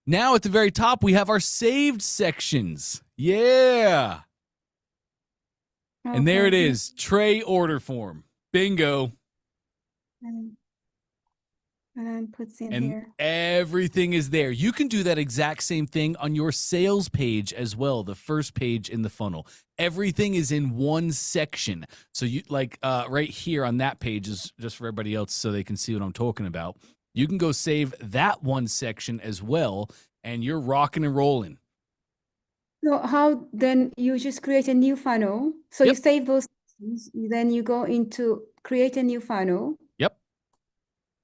Now at the very top, we have our saved sections. Yeah. Okay. And there it is. Tray order form. Bingo. And then puts in and here. Everything is there. You can do that exact same thing on your sales page as well, the first page in the funnel. Everything is in one section. So you like right here on that page is just for everybody else so they can see what I'm talking about. You can go save that one section as well, and you're rocking and rolling. So how then you just create a new funnel. So Yep. you save those sections, then you go into create a new funnel. Yep.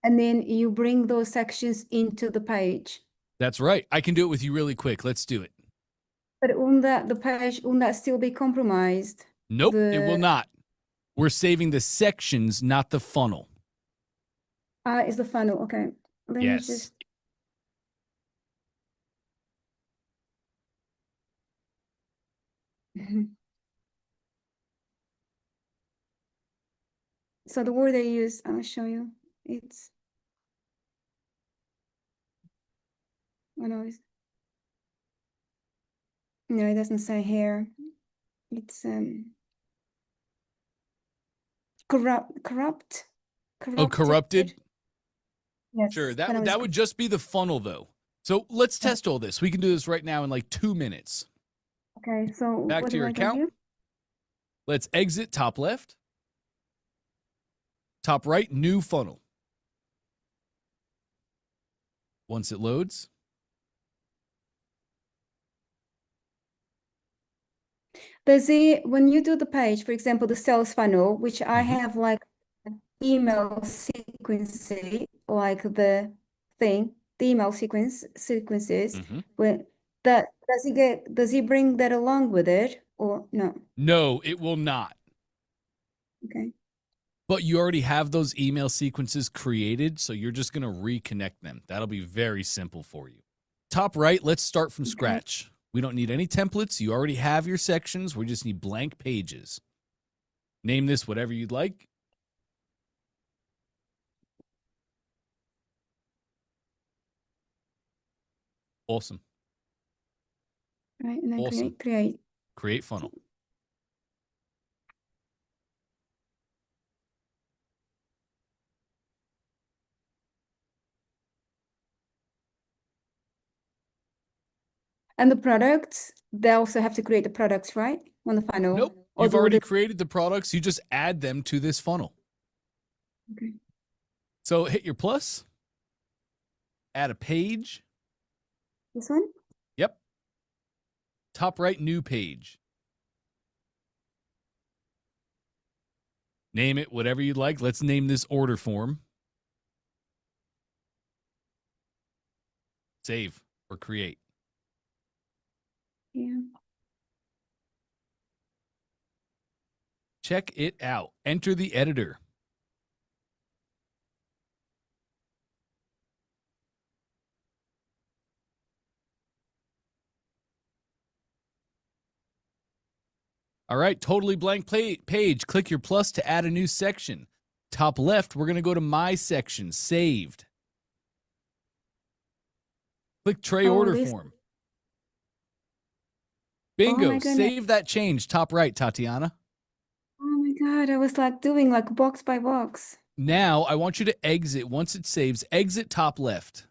And then you bring those sections into the page. That's right. I can do it with you really quick. Let's do it. But won't the page, won't that still be compromised? Nope, it will not. We're saving the sections, not the funnel. It's the funnel. Okay. Let me Yes. just. So the word I use, I'll show you. It's. Oh, no, no, it doesn't say here. It's corrupt. Oh, corrupted? Yes. Sure, that would just be the funnel, though. So let's test all this. We can do this right now in like 2 minutes. Okay, so Back what to do your I do account. here? Let's exit top left. Top right, new funnel. Once it loads. When you do the page, for example, the sales funnel, which I have like email sequence, like the email sequences, when that does he bring that along with it or no? No, it will not. Okay. But you already have those email sequences created, so you're just going to reconnect them. That'll be very simple for you. Top right, let's start from scratch. We don't need any templates. You already have your sections. We just need blank pages. Name this whatever you'd like. Awesome. All right, and then Awesome. Create funnel. And the products, they also have to create the products, right? On the funnel. Nope. Or You've do already they- created the products. You just add them to this funnel. Okay. So hit your plus. Add a page. This one? Yep. Top right, new page. Name it whatever you'd like. Let's name this order form. Save or create. Yeah. Check it out. Enter the editor. All right, totally blank page. Click your plus to add a new section. Top left, we're going to go to My Section, Saved. Click Tray Order Form. Bingo. my goodness. Save that change. Top right, Tatiana. Oh my God, I was like doing like box by box. Now I want you to exit. Once it saves, exit top left.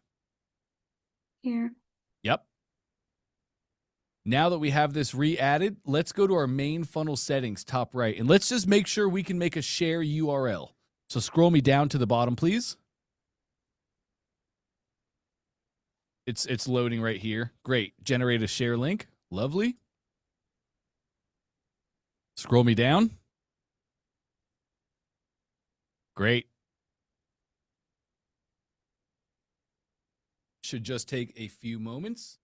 Here. Yep. Now that we have this re-added, let's go to our main funnel settings, top right, and let's just make sure we can make a share URL. So scroll me down to the bottom, please. It's loading right here. Great. Generate a share link. Lovely. Scroll me down. Great. Should just take a few moments.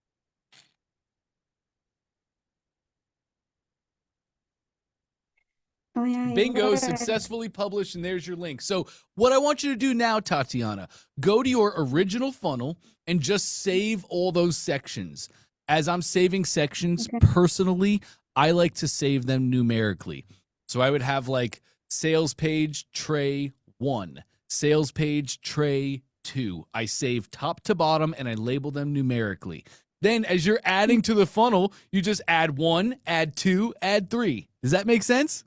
Oh yeah. Bingo, yeah. successfully published, and there's your link. So what I want you to do now, Tatiana, go to your original funnel and just save all those sections. As I'm saving sections, Okay. personally, I like to save them numerically. So I would have like sales page tray 1, sales page tray 2. I save top to bottom and I label them numerically. Then as you're adding to the funnel, you just add 1, add 2, add 3. Does that make sense?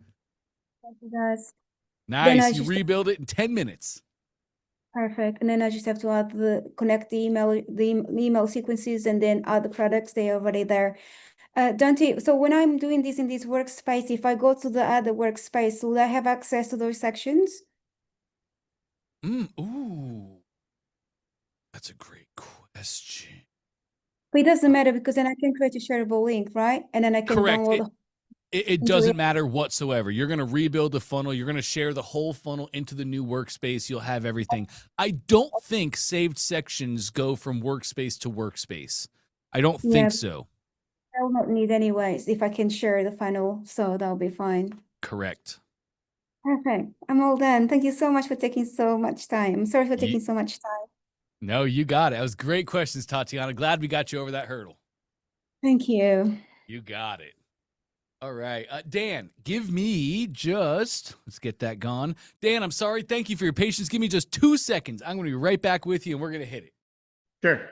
It does. Then I Nice. You just- rebuild it in 10 minutes. Perfect. And then I just have to add connect the email sequences and then add the products. They're already there. Dante, so when I'm doing this in this workspace, if I go to the other workspace, will I have access to those sections? Ooh. That's a great question. But it doesn't matter because then I can create a shareable link, right? And then I can Correct. download. It doesn't matter whatsoever. You're going to rebuild the funnel. You're going to share the whole funnel into the new workspace. You'll have everything. I don't think saved sections go from workspace to workspace. I don't Yeah. think so. I will not need anyways if I can share the funnel, so that'll be fine. Correct. Perfect. I'm all done. Thank you so much for taking so much time. I'm sorry for Ye- taking so much time. No, you got it. That was great questions, Tatiana. Glad we got you over that hurdle. Thank you. You got it. All right. Dan, give me just, let's get that gone. Dan, I'm sorry. Thank you for your patience. Give me just 2 seconds. I'm going to be right back with you and we're going to hit it. Sure.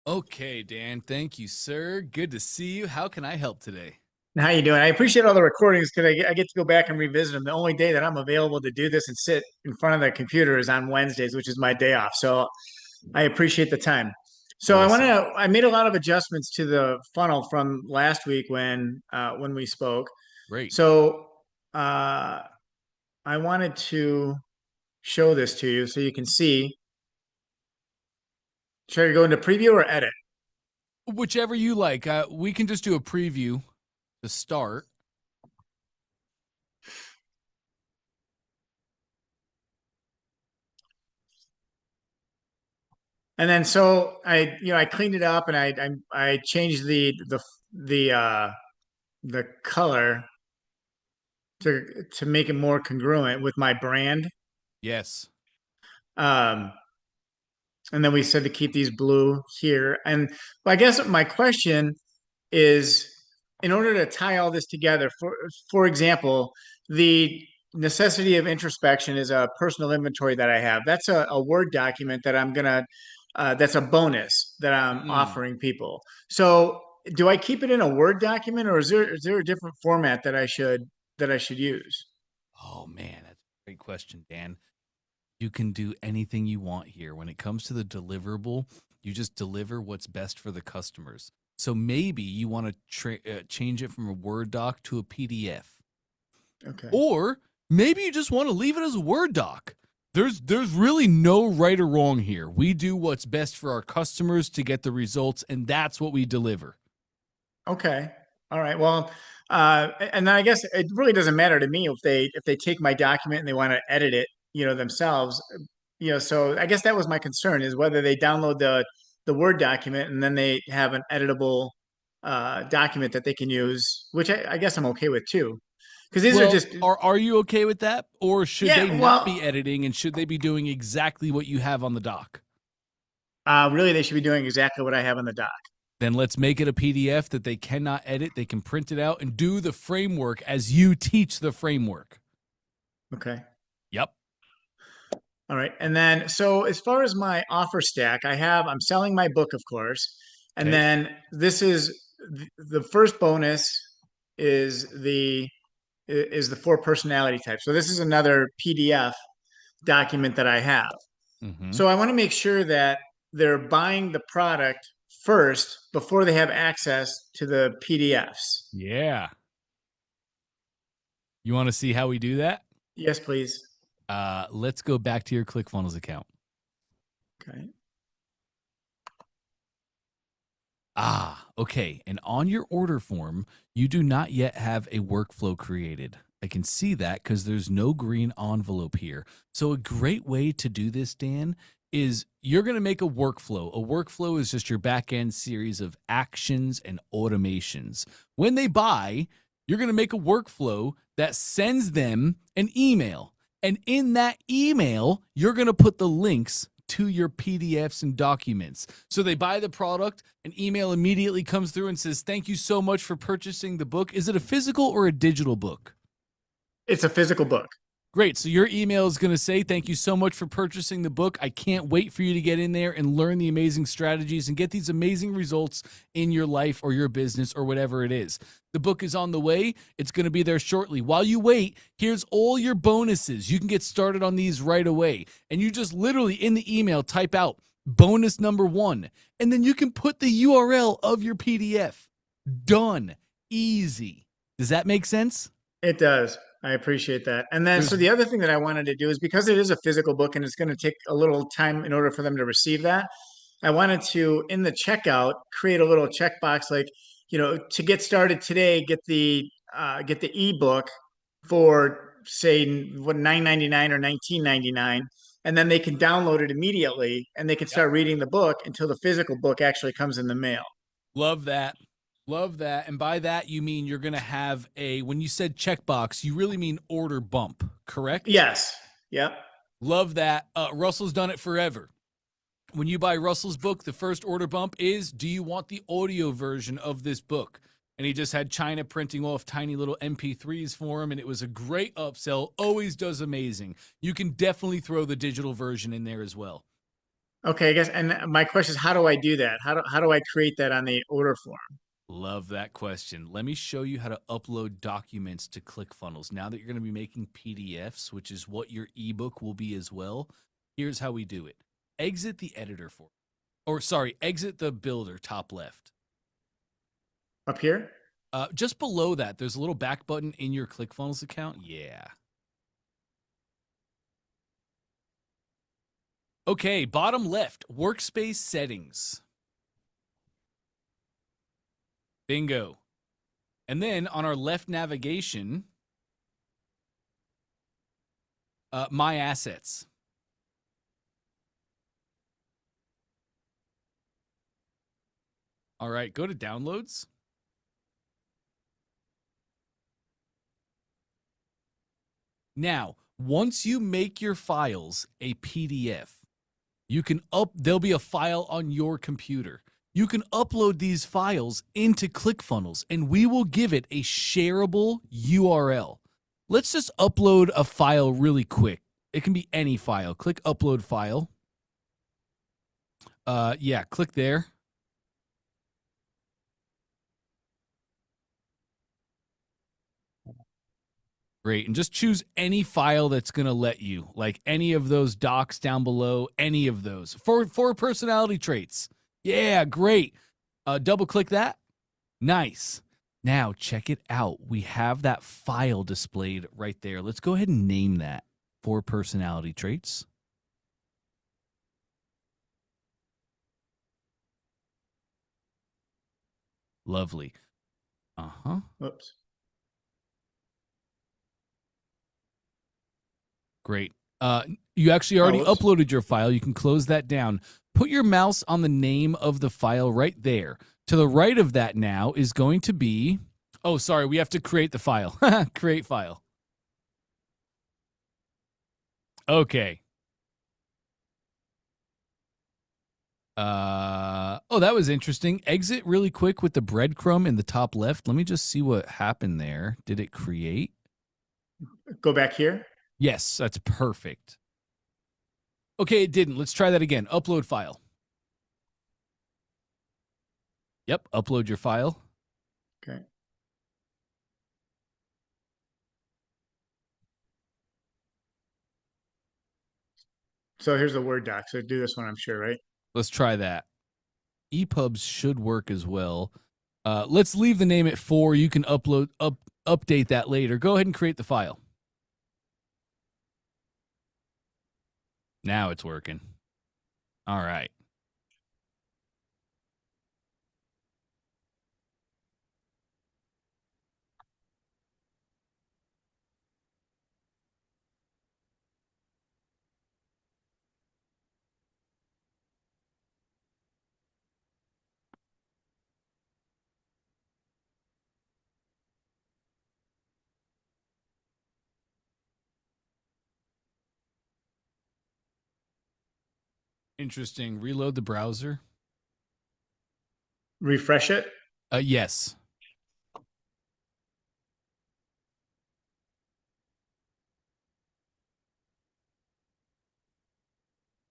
Okay, Dan. Thank you, sir. Good to see you. How can I help today? How you doing? I appreciate all the recordings because I get to go back and revisit them. The only day that I'm available to do this and sit in front of the computer is on Wednesdays, which is my day off. So I appreciate the time. So Awesome. I made a lot of adjustments to the funnel from last week when we spoke. Great. So I wanted to show this to you so you can see. Should I go into preview or edit? Whichever you like. We can just do a preview to start. And then so I cleaned it up and I changed the color to make it more congruent with my brand. Yes. And then we said to keep these blue here. And I guess my question is, in order to tie all this together, for example, the necessity of introspection is a personal inventory that I have. That's a Word document that I'm gonna that's a bonus that I'm offering people. So do I keep it in a Word document or is there a different format that I should use? Oh man, that's a great question, Dan. You can do anything you want here. When it comes to the deliverable, you just deliver what's best for the customers. So maybe you want to change it from a Word doc to a PDF. Okay. Or maybe you just want to leave it as a Word doc. There's really no right or wrong here. We do what's best for our customers to get the results, and that's what we deliver. Okay. All right. Well, and then I guess it really doesn't matter to me if they take my document and they want to edit it, themselves. So I guess that was my concern, is whether they download the Word document and then they have an editable document that they can use, which I guess I'm okay with too. Because these are just are you okay with that? Or should Yeah, they not be editing, and should they be doing exactly what you have on the doc? Really, they should be doing exactly what I have on the doc. Then let's make it a PDF that they cannot edit. They can print it out and do the framework as you teach the framework. Okay. Yep. All right. And then, so as far as my offer stack, I'm selling my book, of course. And Okay. then this is the first bonus is the 4 personality types. So this is another PDF document that I have. Mm-hmm. So I want to make sure that they're buying the product first before they have access to the PDFs. Yeah. You want to see how we do that? Yes, please. Let's go back to your ClickFunnels account. Okay. Okay. And on your order form, you do not yet have a workflow created. I can see that because there's no green envelope here. So a great way to do this, Dan, is you're going to make a workflow. A workflow is just your back-end series of actions and automations. When they buy, you're going to make a workflow that sends them an email. And in that email, you're going to put the links to your PDFs and documents. So they buy the product, an email immediately comes through and says, "Thank you so much for purchasing the book." Is it a physical or a digital book? It's a physical book. Great. So your email is going to say, "Thank you so much for purchasing the book. I can't wait for you to get in there and learn the amazing strategies and get these amazing results in your life or your business or whatever it is. The book is on the way. It's going to be there shortly. While you wait, here's all your bonuses. You can get started on these right away." And you just literally in the email type out bonus number 1, and then you can put the URL of your PDF. Done. Easy. Does that make sense? It does. I appreciate that. And then, so the other thing that I wanted to do is, because it is a physical book and it's going to take a little time in order for them to receive that, I wanted to, in the checkout, create a little checkbox like, to get started today, get the ebook for, say, what, $9.99 or $19.99, and then they can download it immediately and they can start reading the book until the physical book actually comes in the mail. Love that. Love that. And by that, you mean you're going to have when you said checkbox, you really mean order bump, correct? Yes. Yep. Love that. Russell's done it forever. When you buy Russell's book, the first order bump is, "Do you want the audio version of this book?" And he just had China printing off tiny little MP3s for him, and it was a great upsell. Always does amazing. You can definitely throw the digital version in there as well. Okay, I guess, and my question is, how do I do that? How do I create that on the order form? Love that question. Let me show you how to upload documents to ClickFunnels. Now that you're going to be making PDFs, which is what your ebook will be as well, here's how we do it. Exit the editor exit the builder top left. Up here? Just below that, there's a little back button in your ClickFunnels account. Yeah. Okay, bottom left, workspace settings. Bingo. And then on our left navigation, my assets. All right, go to downloads. Now, once you make your files a PDF, there'll be a file on your computer. You can upload these files into ClickFunnels, and we will give it a shareable URL. Let's just upload a file really quick. It can be any file. Click upload file. Yeah, click there. Great. And just choose any file that's going to let you, like any of those docs down below, any of those. For personality traits. Yeah, great. Double click that. Nice. Now check it out. We have that file displayed right there. Let's go ahead and name that for personality traits. Lovely. Uh-huh. Oops. Great. You actually already whoops. uploaded your file. You can close that down. Put your mouse on the name of the file right there. To the right of that now is going to be, oh, sorry, we have to create the file. Create file. Okay. Oh, that was interesting. Exit really quick with the breadcrumb in the top left. Let me just see what happened there. Did it create? Go back here. Yes, that's perfect. Okay, it didn't. Let's try that again. Upload file. Yep, upload your file. Okay. So here's the Word doc. So do this one, I'm sure, right? Let's try that. EPUBs should work as well. Let's leave the name at 4. You can update that later. Go ahead and create the file. Now it's working. All right. Interesting. Reload the browser. Refresh it. Yes.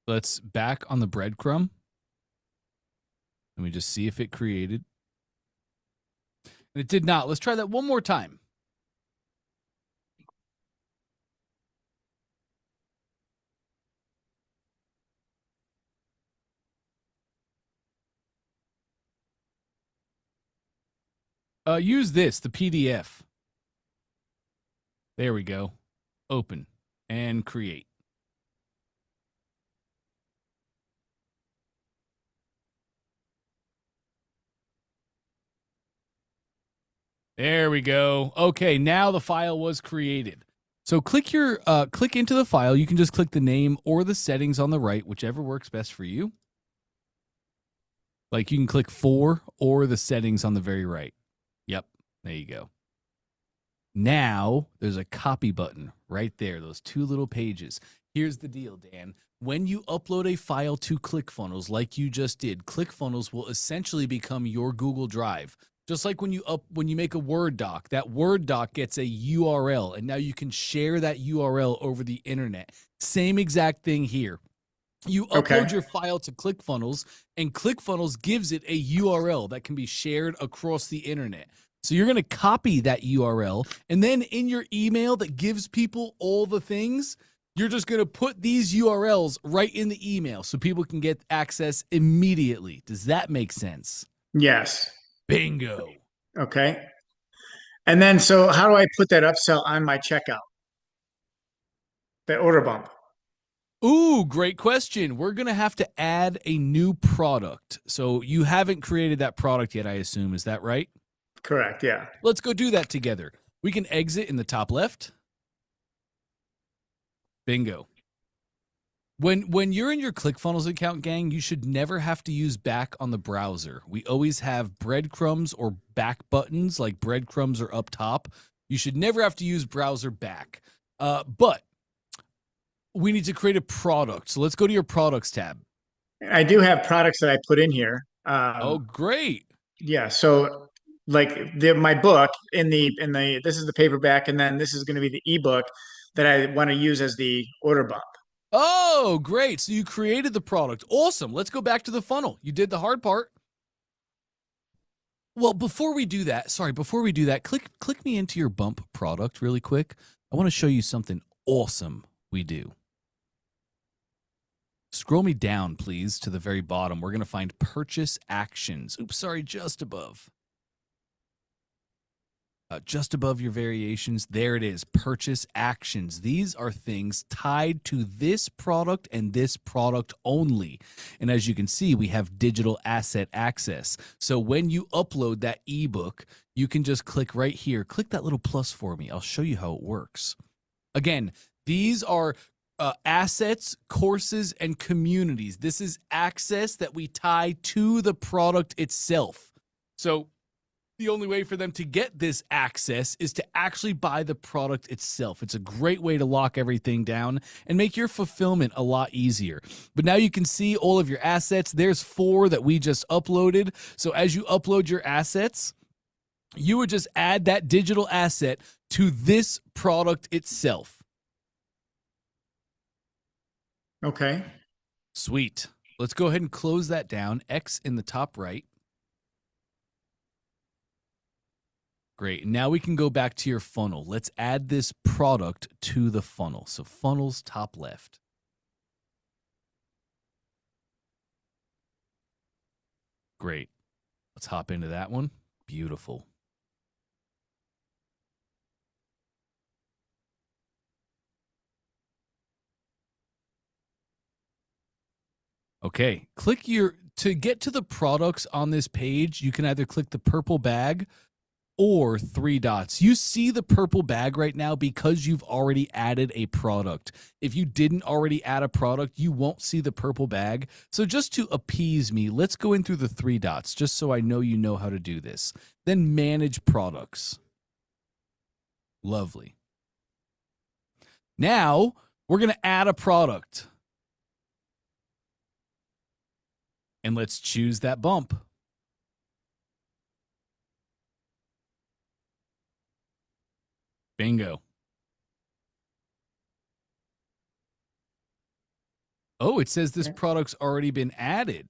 Let's back on the breadcrumb. Let me just see if it created. It did not. Let's try that one more time. Use this, the PDF. There we go. Open and create. There we go. Okay, now the file was created. So click into the file. You can just click the name or the settings on the right, whichever works best for you. Like you can click 4 or the settings on the very right. Yep, there you go. Now there's a copy button right there, those 2 little pages. Here's the deal, Dan. When you upload a file to ClickFunnels like you just did, ClickFunnels will essentially become your Google Drive. Just like when you make a Word doc, that Word doc gets a URL, and now you can share that URL over the internet. Same exact thing here. You upload your file to ClickFunnels, and ClickFunnels gives it a URL that can be shared across the internet. So you're going to copy that URL, and then in your email that gives people all the things, you're just going to put these URLs right in the email so people can get access immediately. Does that make sense? Yes. Bingo. Okay. And then, so how do I put that upsell on my checkout? That order bump. Ooh, great question. We're going to have to add a new product. So you haven't created that product yet, I assume. Is that right? Correct, yeah. Let's go do that together. We can exit in the top left. Bingo. When you're in your ClickFunnels account, gang, you should never have to use back on the browser. We always have breadcrumbs or back buttons, like breadcrumbs are up top. You should never have to use browser back. But we need to create a product. So let's go to your products tab. I do have products that I put in here. Oh, great. Yeah, so like my book in the this is the paperback, and then this is going to be the ebook that I want to use as the order bump. Oh, great. So you created the product. Awesome. Let's go back to the funnel. You did the hard part. Well, before we do that, click me into your bump product really quick. I want to show you something awesome we do. Scroll me down, please, to the very bottom. We're going to find purchase actions. Oops, sorry, just above. Just above your variations, there it is, purchase actions. These are things tied to this product and this product only. And as you can see, we have digital asset access. So when you upload that ebook, you can just click right here. Click that little plus for me. I'll show you how it works. Again, these are assets, courses, and communities. This is access that we tie to the product itself. So the only way for them to get this access is to actually buy the product itself. It's a great way to lock everything down and make your fulfillment a lot easier. But now you can see all of your assets. There's 4 that we just uploaded. So as you upload your assets, you would just add that digital asset to this product itself. Okay. Sweet. Let's go ahead and close that down. X in the top right. Great. Now we can go back to your funnel. Let's add this product to the funnel. So funnel's top left. Great. Let's hop into that one. Beautiful. Okay. To get to the products on this page, you can either click the purple bag or 3 dots. You see the purple bag right now because you've already added a product. If you didn't already add a product, you won't see the purple bag. So just to appease me, let's go in through the 3 dots just so I know you know how to do this. Then manage products. Lovely. Now we're going to add a product. And let's choose that bump. Bingo. Oh, it says this product's already been added.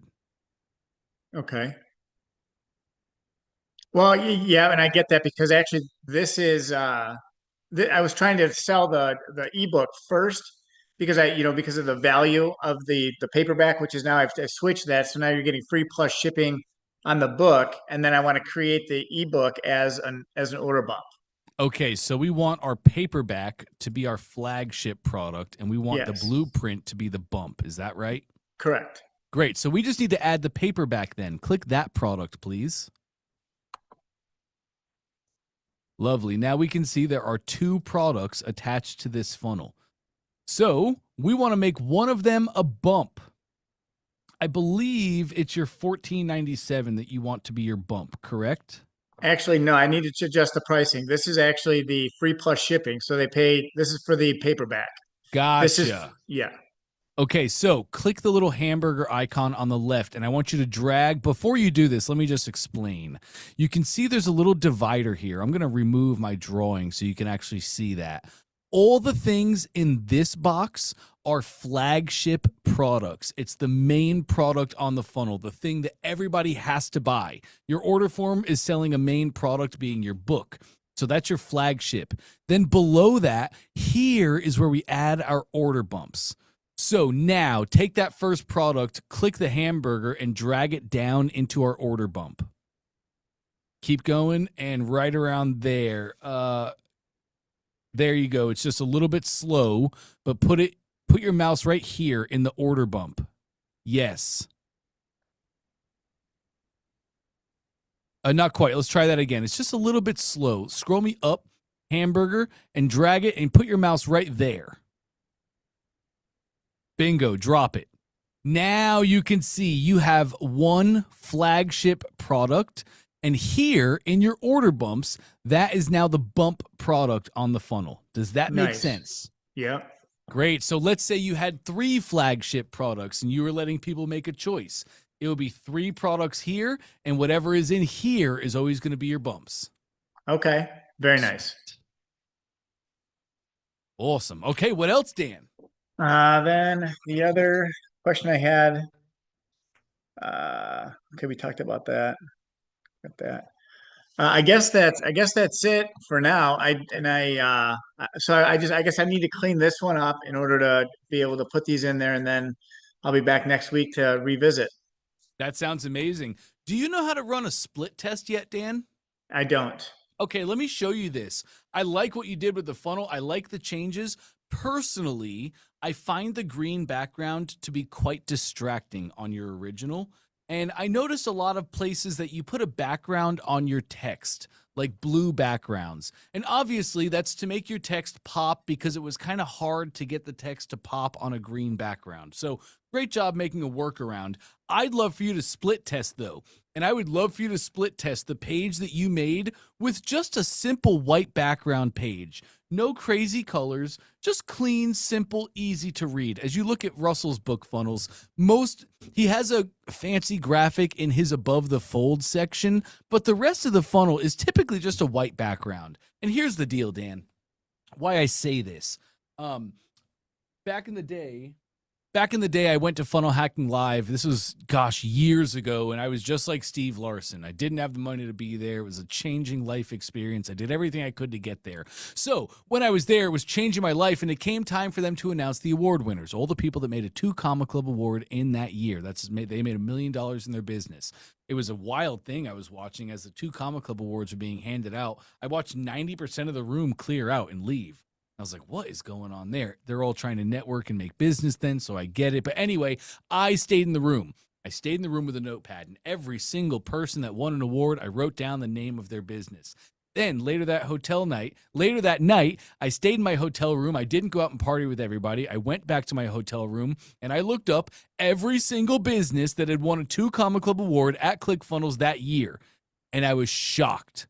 Okay. Well, yeah, and I get that because actually this is I was trying to sell the ebook first because because of the value of the paperback, which is now I've switched that. So now you're getting free plus shipping on the book, and then I want to create the ebook as an order bump. Okay, so we want our paperback to be our flagship product, and we want the blueprint to be the bump. Is that right? Correct. Great. So we just need to add the paperback then. Click that product, please. Lovely. Now we can see there are 2 products attached to this funnel. So we want to make one of them a bump. I believe it's your $14.97 that you want to be your bump, correct? Actually, no, I needed to adjust the pricing. This is actually the free plus shipping. So this is for the paperback. Gotcha. Yeah. Okay, so click the little hamburger icon on the left, and I want you to drag. Before you do this, let me just explain. You can see there's a little divider here. I'm going to remove my drawing so you can actually see that. All the things in this box are flagship products. It's the main product on the funnel, the thing that everybody has to buy. Your order form is selling a main product being your book. So that's your flagship. Then below that, here is where we add our order bumps. So now take that first product, click the hamburger, and drag it down into our order bump. Keep going, and right around there. There you go. It's just a little bit slow, but put your mouse right here in the order bump. Yes. Not quite. Let's try that again. It's just a little bit slow. Scroll me up, hamburger, and drag it and put your mouse right there. Bingo, drop it. Now you can see you have one flagship product, and here in your order bumps, that is now the bump product on the funnel. Does that make sense? Yeah. Great. So let's say you had 3 flagship products and you were letting people make a choice. It would be 3 products here, and whatever is in here is always going to be your bumps. Okay. Very nice. Awesome. Okay, what else, Dan? Then the other question I had, okay, we talked about that. Got that. I guess that's it for now. I guess I need to clean this one up in order to be able to put these in there, and then I'll be back next week to revisit. That sounds amazing. Do you know how to run a split test yet, Dan? I don't. Okay, let me show you this. I like what you did with the funnel. I like the changes. Personally, I find the green background to be quite distracting on your original. And I noticed a lot of places that you put a background on your text, like blue backgrounds. And obviously, that's to make your text pop because it was kind of hard to get the text to pop on a green background. So great job making a workaround. I'd love for you to split test, though. And I would love for you to split test the page that you made with just a simple white background page. No crazy colors, just clean, simple, easy to read. As you look at Russell's book funnels, he has a fancy graphic in his above the fold section, but the rest of the funnel is typically just a white background. And here's the deal, Dan, why I say this. Back in the day, I went to Funnel Hacking Live. This was, years ago, and I was just like Steve Larson. I didn't have the money to be there. It was a changing life experience. I did everything I could to get there. So when I was there, it was changing my life, and it came time for them to announce the award winners, all the people that made a 2 Comma Club award in that year. They made $1 million in their business. It was a wild thing I was watching as the 2 Comma Club awards were being handed out. I watched 90% of the room clear out and leave. I was like, what is going on there? They're all trying to network and make business then, so I get it. But anyway, I stayed in the room. I stayed in the room with a notepad, and every single person that won an award, I wrote down the name of their business. Then later that night, I stayed in my hotel room. I didn't go out and party with everybody. I went back to my hotel room, and I looked up every single business that had won a 2 Comma Club award at ClickFunnels that year, and I was shocked.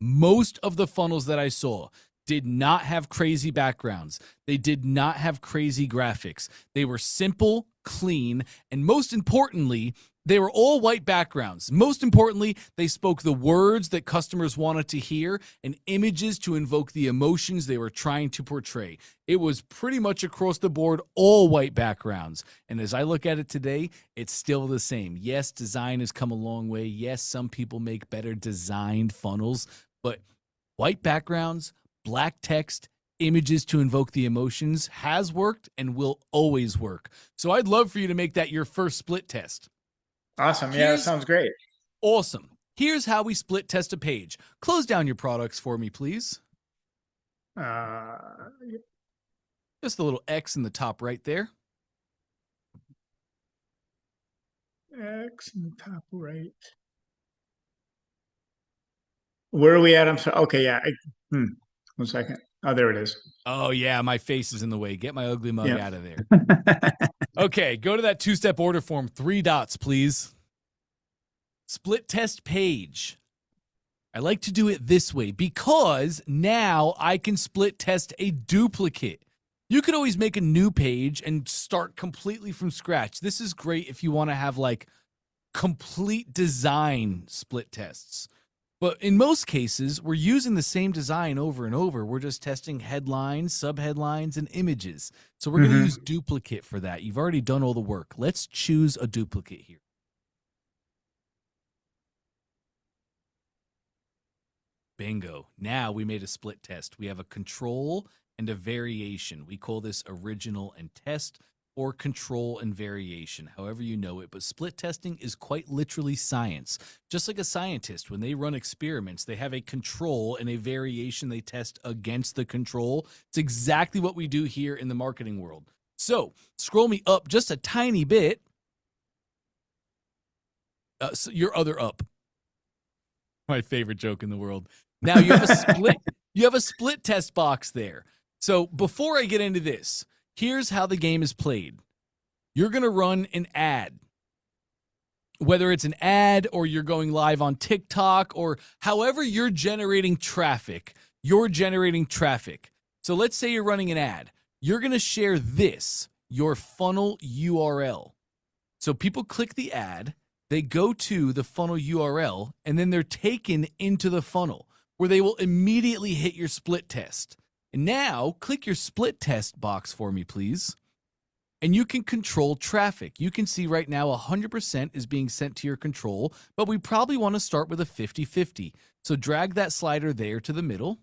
Most of the funnels that I saw did not have crazy backgrounds. They did not have crazy graphics. They were simple, clean, and most importantly, they were all white backgrounds. Most importantly, they spoke the words that customers wanted to hear and images to invoke the emotions they were trying to portray. It was pretty much across the board, all white backgrounds. And as I look at it today, it's still the same. Yes, design has come a long way. Yes, some people make better designed funnels, but white backgrounds, black text, images to invoke the emotions has worked and will always work. So I'd love for you to make that your first split test. Awesome. Yeah, that sounds great. Awesome. Here's how we split test a page. Close down your products for me, please. Just a little X in the top right there. X in the top right. Where are we at? I'm sorry. Okay, yeah. 1 second. Oh, there it is. Oh, yeah, my face is in the way. Get my ugly mug out of there. Okay, go to that 2-step order form. 3 dots, please. Split test page. I like to do it this way because now I can split test a duplicate. You could always make a new page and start completely from scratch. This is great if you want to have like complete design split tests. But in most cases, we're using the same design over and over. We're just testing headlines, subheadlines, and images. So we're going to use duplicate for that. You've already done all the work. Let's choose a duplicate here. Bingo. Now we made a split test. We have a control and a variation. We call this original and test, or control and variation, however you know it. But split testing is quite literally science. Just like a scientist, when they run experiments, they have a control and a variation they test against the control. It's exactly what we do here in the marketing world. So scroll me up just a tiny bit. So your other up. My favorite joke in the world. Now you have a split test box there. So before I get into this, here's how the game is played. You're going to run an ad. Whether it's an ad or you're going live on TikTok or however you're generating traffic, So let's say you're running an ad. You're going to share this, your funnel URL. So people click the ad, they go to the funnel URL, and then they're taken into the funnel where they will immediately hit your split test. And now, click your split test box for me, please. and you can control traffic. You can see right now 100% is being sent to your control, but we probably want to start with a 50-50. So drag that slider there to the middle.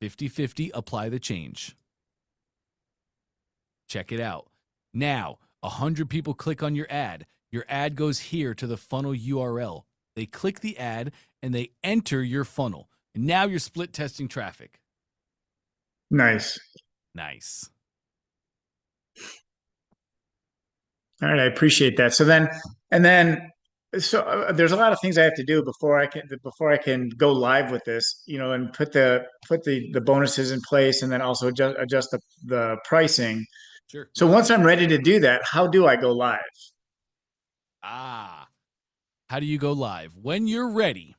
50-50, apply the change. Check it out. Now, 100 people click on your ad. Your ad goes here to the funnel URL. They click the ad and they enter your funnel. And now you're split testing traffic. Nice. Nice. All right, I appreciate that. So then there's a lot of things I have to do before I can go live with this, and put the bonuses in place, and then also adjust the pricing. Sure. So once I'm ready to do that, how do I go live? How do you go live? When you're ready,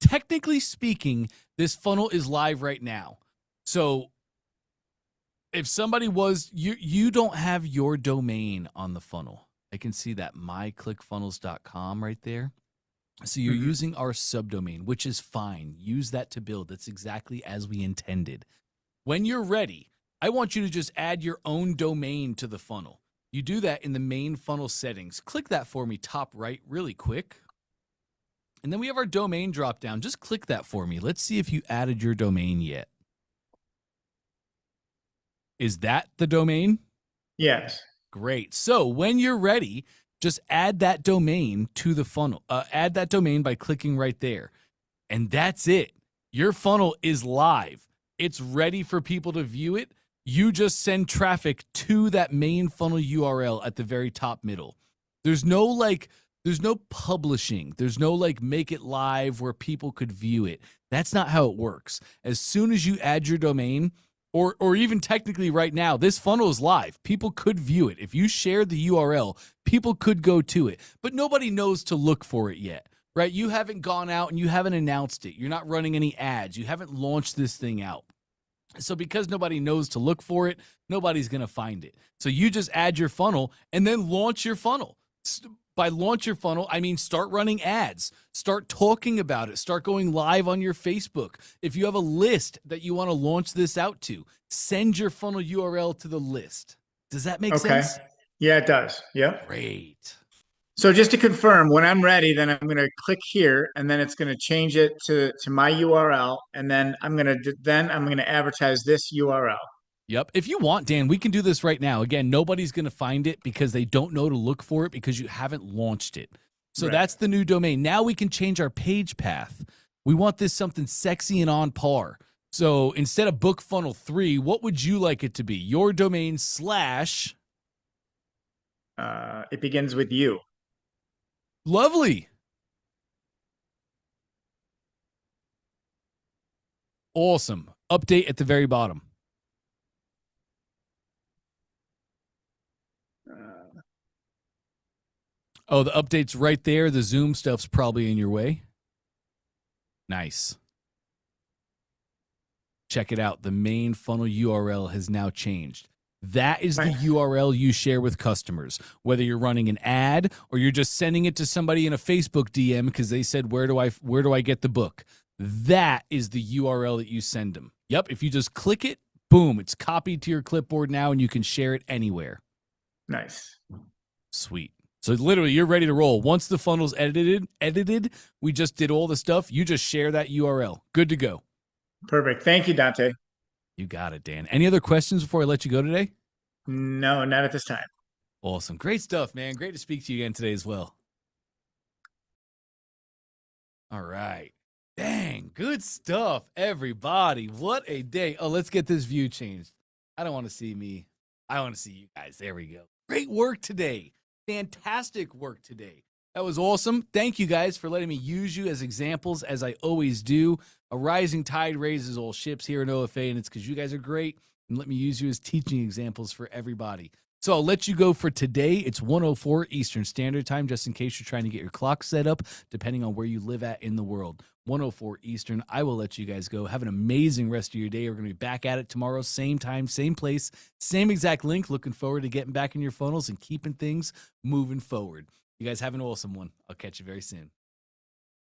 technically speaking, this funnel is live right now. So if somebody you don't have your domain on the funnel. I can see that myclickfunnels.com right there. So you're using our subdomain, which is fine. Use that to build. That's exactly as we intended. When you're ready, I want you to just add your own domain to the funnel. You do that in the main funnel settings. Click that for me top right really quick. And then we have our domain drop down. Just click that for me. Let's see if you added your domain yet. Is that the domain? Yes. Great. So when you're ready, just add that domain to the funnel. Add that domain by clicking right there. And that's it. Your funnel is live. It's ready for people to view it. You just send traffic to that main funnel URL at the very top middle. There's no publishing. There's no make it live where people could view it. That's not how it works. As soon as you add your domain, or even technically right now, this funnel is live. People could view it. If you share the URL, people could go to it, but nobody knows to look for it yet, right? You haven't gone out and you haven't announced it. You're not running any ads. You haven't launched this thing out. So because nobody knows to look for it, nobody's going to find it. So you just add your funnel and then launch your funnel. By launch your funnel, I mean start running ads, start talking about it, start going live on your Facebook. If you have a list that you want to launch this out to, send your funnel URL to the list. Does that make sense? Yeah, it does. Yep. Great. So just to confirm, when I'm ready, then I'm going to click here, and then it's going to change it to my URL, and then I'm going to advertise this URL. Yep. If you want, Dan, we can do this right now. Again, nobody's going to find it because they don't know to look for it because you haven't launched it. So That's the new domain. Now we can change our page path. We want this something sexy and on par. So instead of book funnel 3, what would you like it to be? Your domain / it begins with you. Lovely. Awesome. Update at the very bottom. Oh, the update's right there. The Zoom stuff's probably in your way. Nice. Check it out. The main funnel URL has now changed. That is the URL you share with customers, whether you're running an ad or you're just sending it to somebody in a Facebook DM because they said, where do I get the book? That is the URL that you send them. Yep. If you just click it, boom, it's copied to your clipboard now and you can share it anywhere. Nice. Sweet. So literally you're ready to roll. Once the funnel's edited, we just did all the stuff. You just share that URL. Good to go. Perfect. Thank you, Dante. You got it, Dan. Any other questions before I let you go today? No, not at this time. Awesome. Great stuff, man. Great to speak to you again today as well. All right. Dang, good stuff, everybody. What a day. Oh, let's get this view changed. I don't want to see me. I want to see you guys. There we go. Great work today. Fantastic work today. That was awesome. Thank you guys for letting me use you as examples, as I always do. A rising tide raises all ships here in OFA, and it's because you guys are great and let me use you as teaching examples for everybody. So I'll let you go for today. It's 1:04 Eastern Standard Time, just in case you're trying to get your clock set up, depending on where you live at in the world. 1:04 Eastern. I will let you guys go. Have an amazing rest of your day. We're going to be back at it tomorrow, same time, same place, same exact link. Looking forward to getting back in your funnels and keeping things moving forward. You guys have an awesome one. I'll catch you very soon.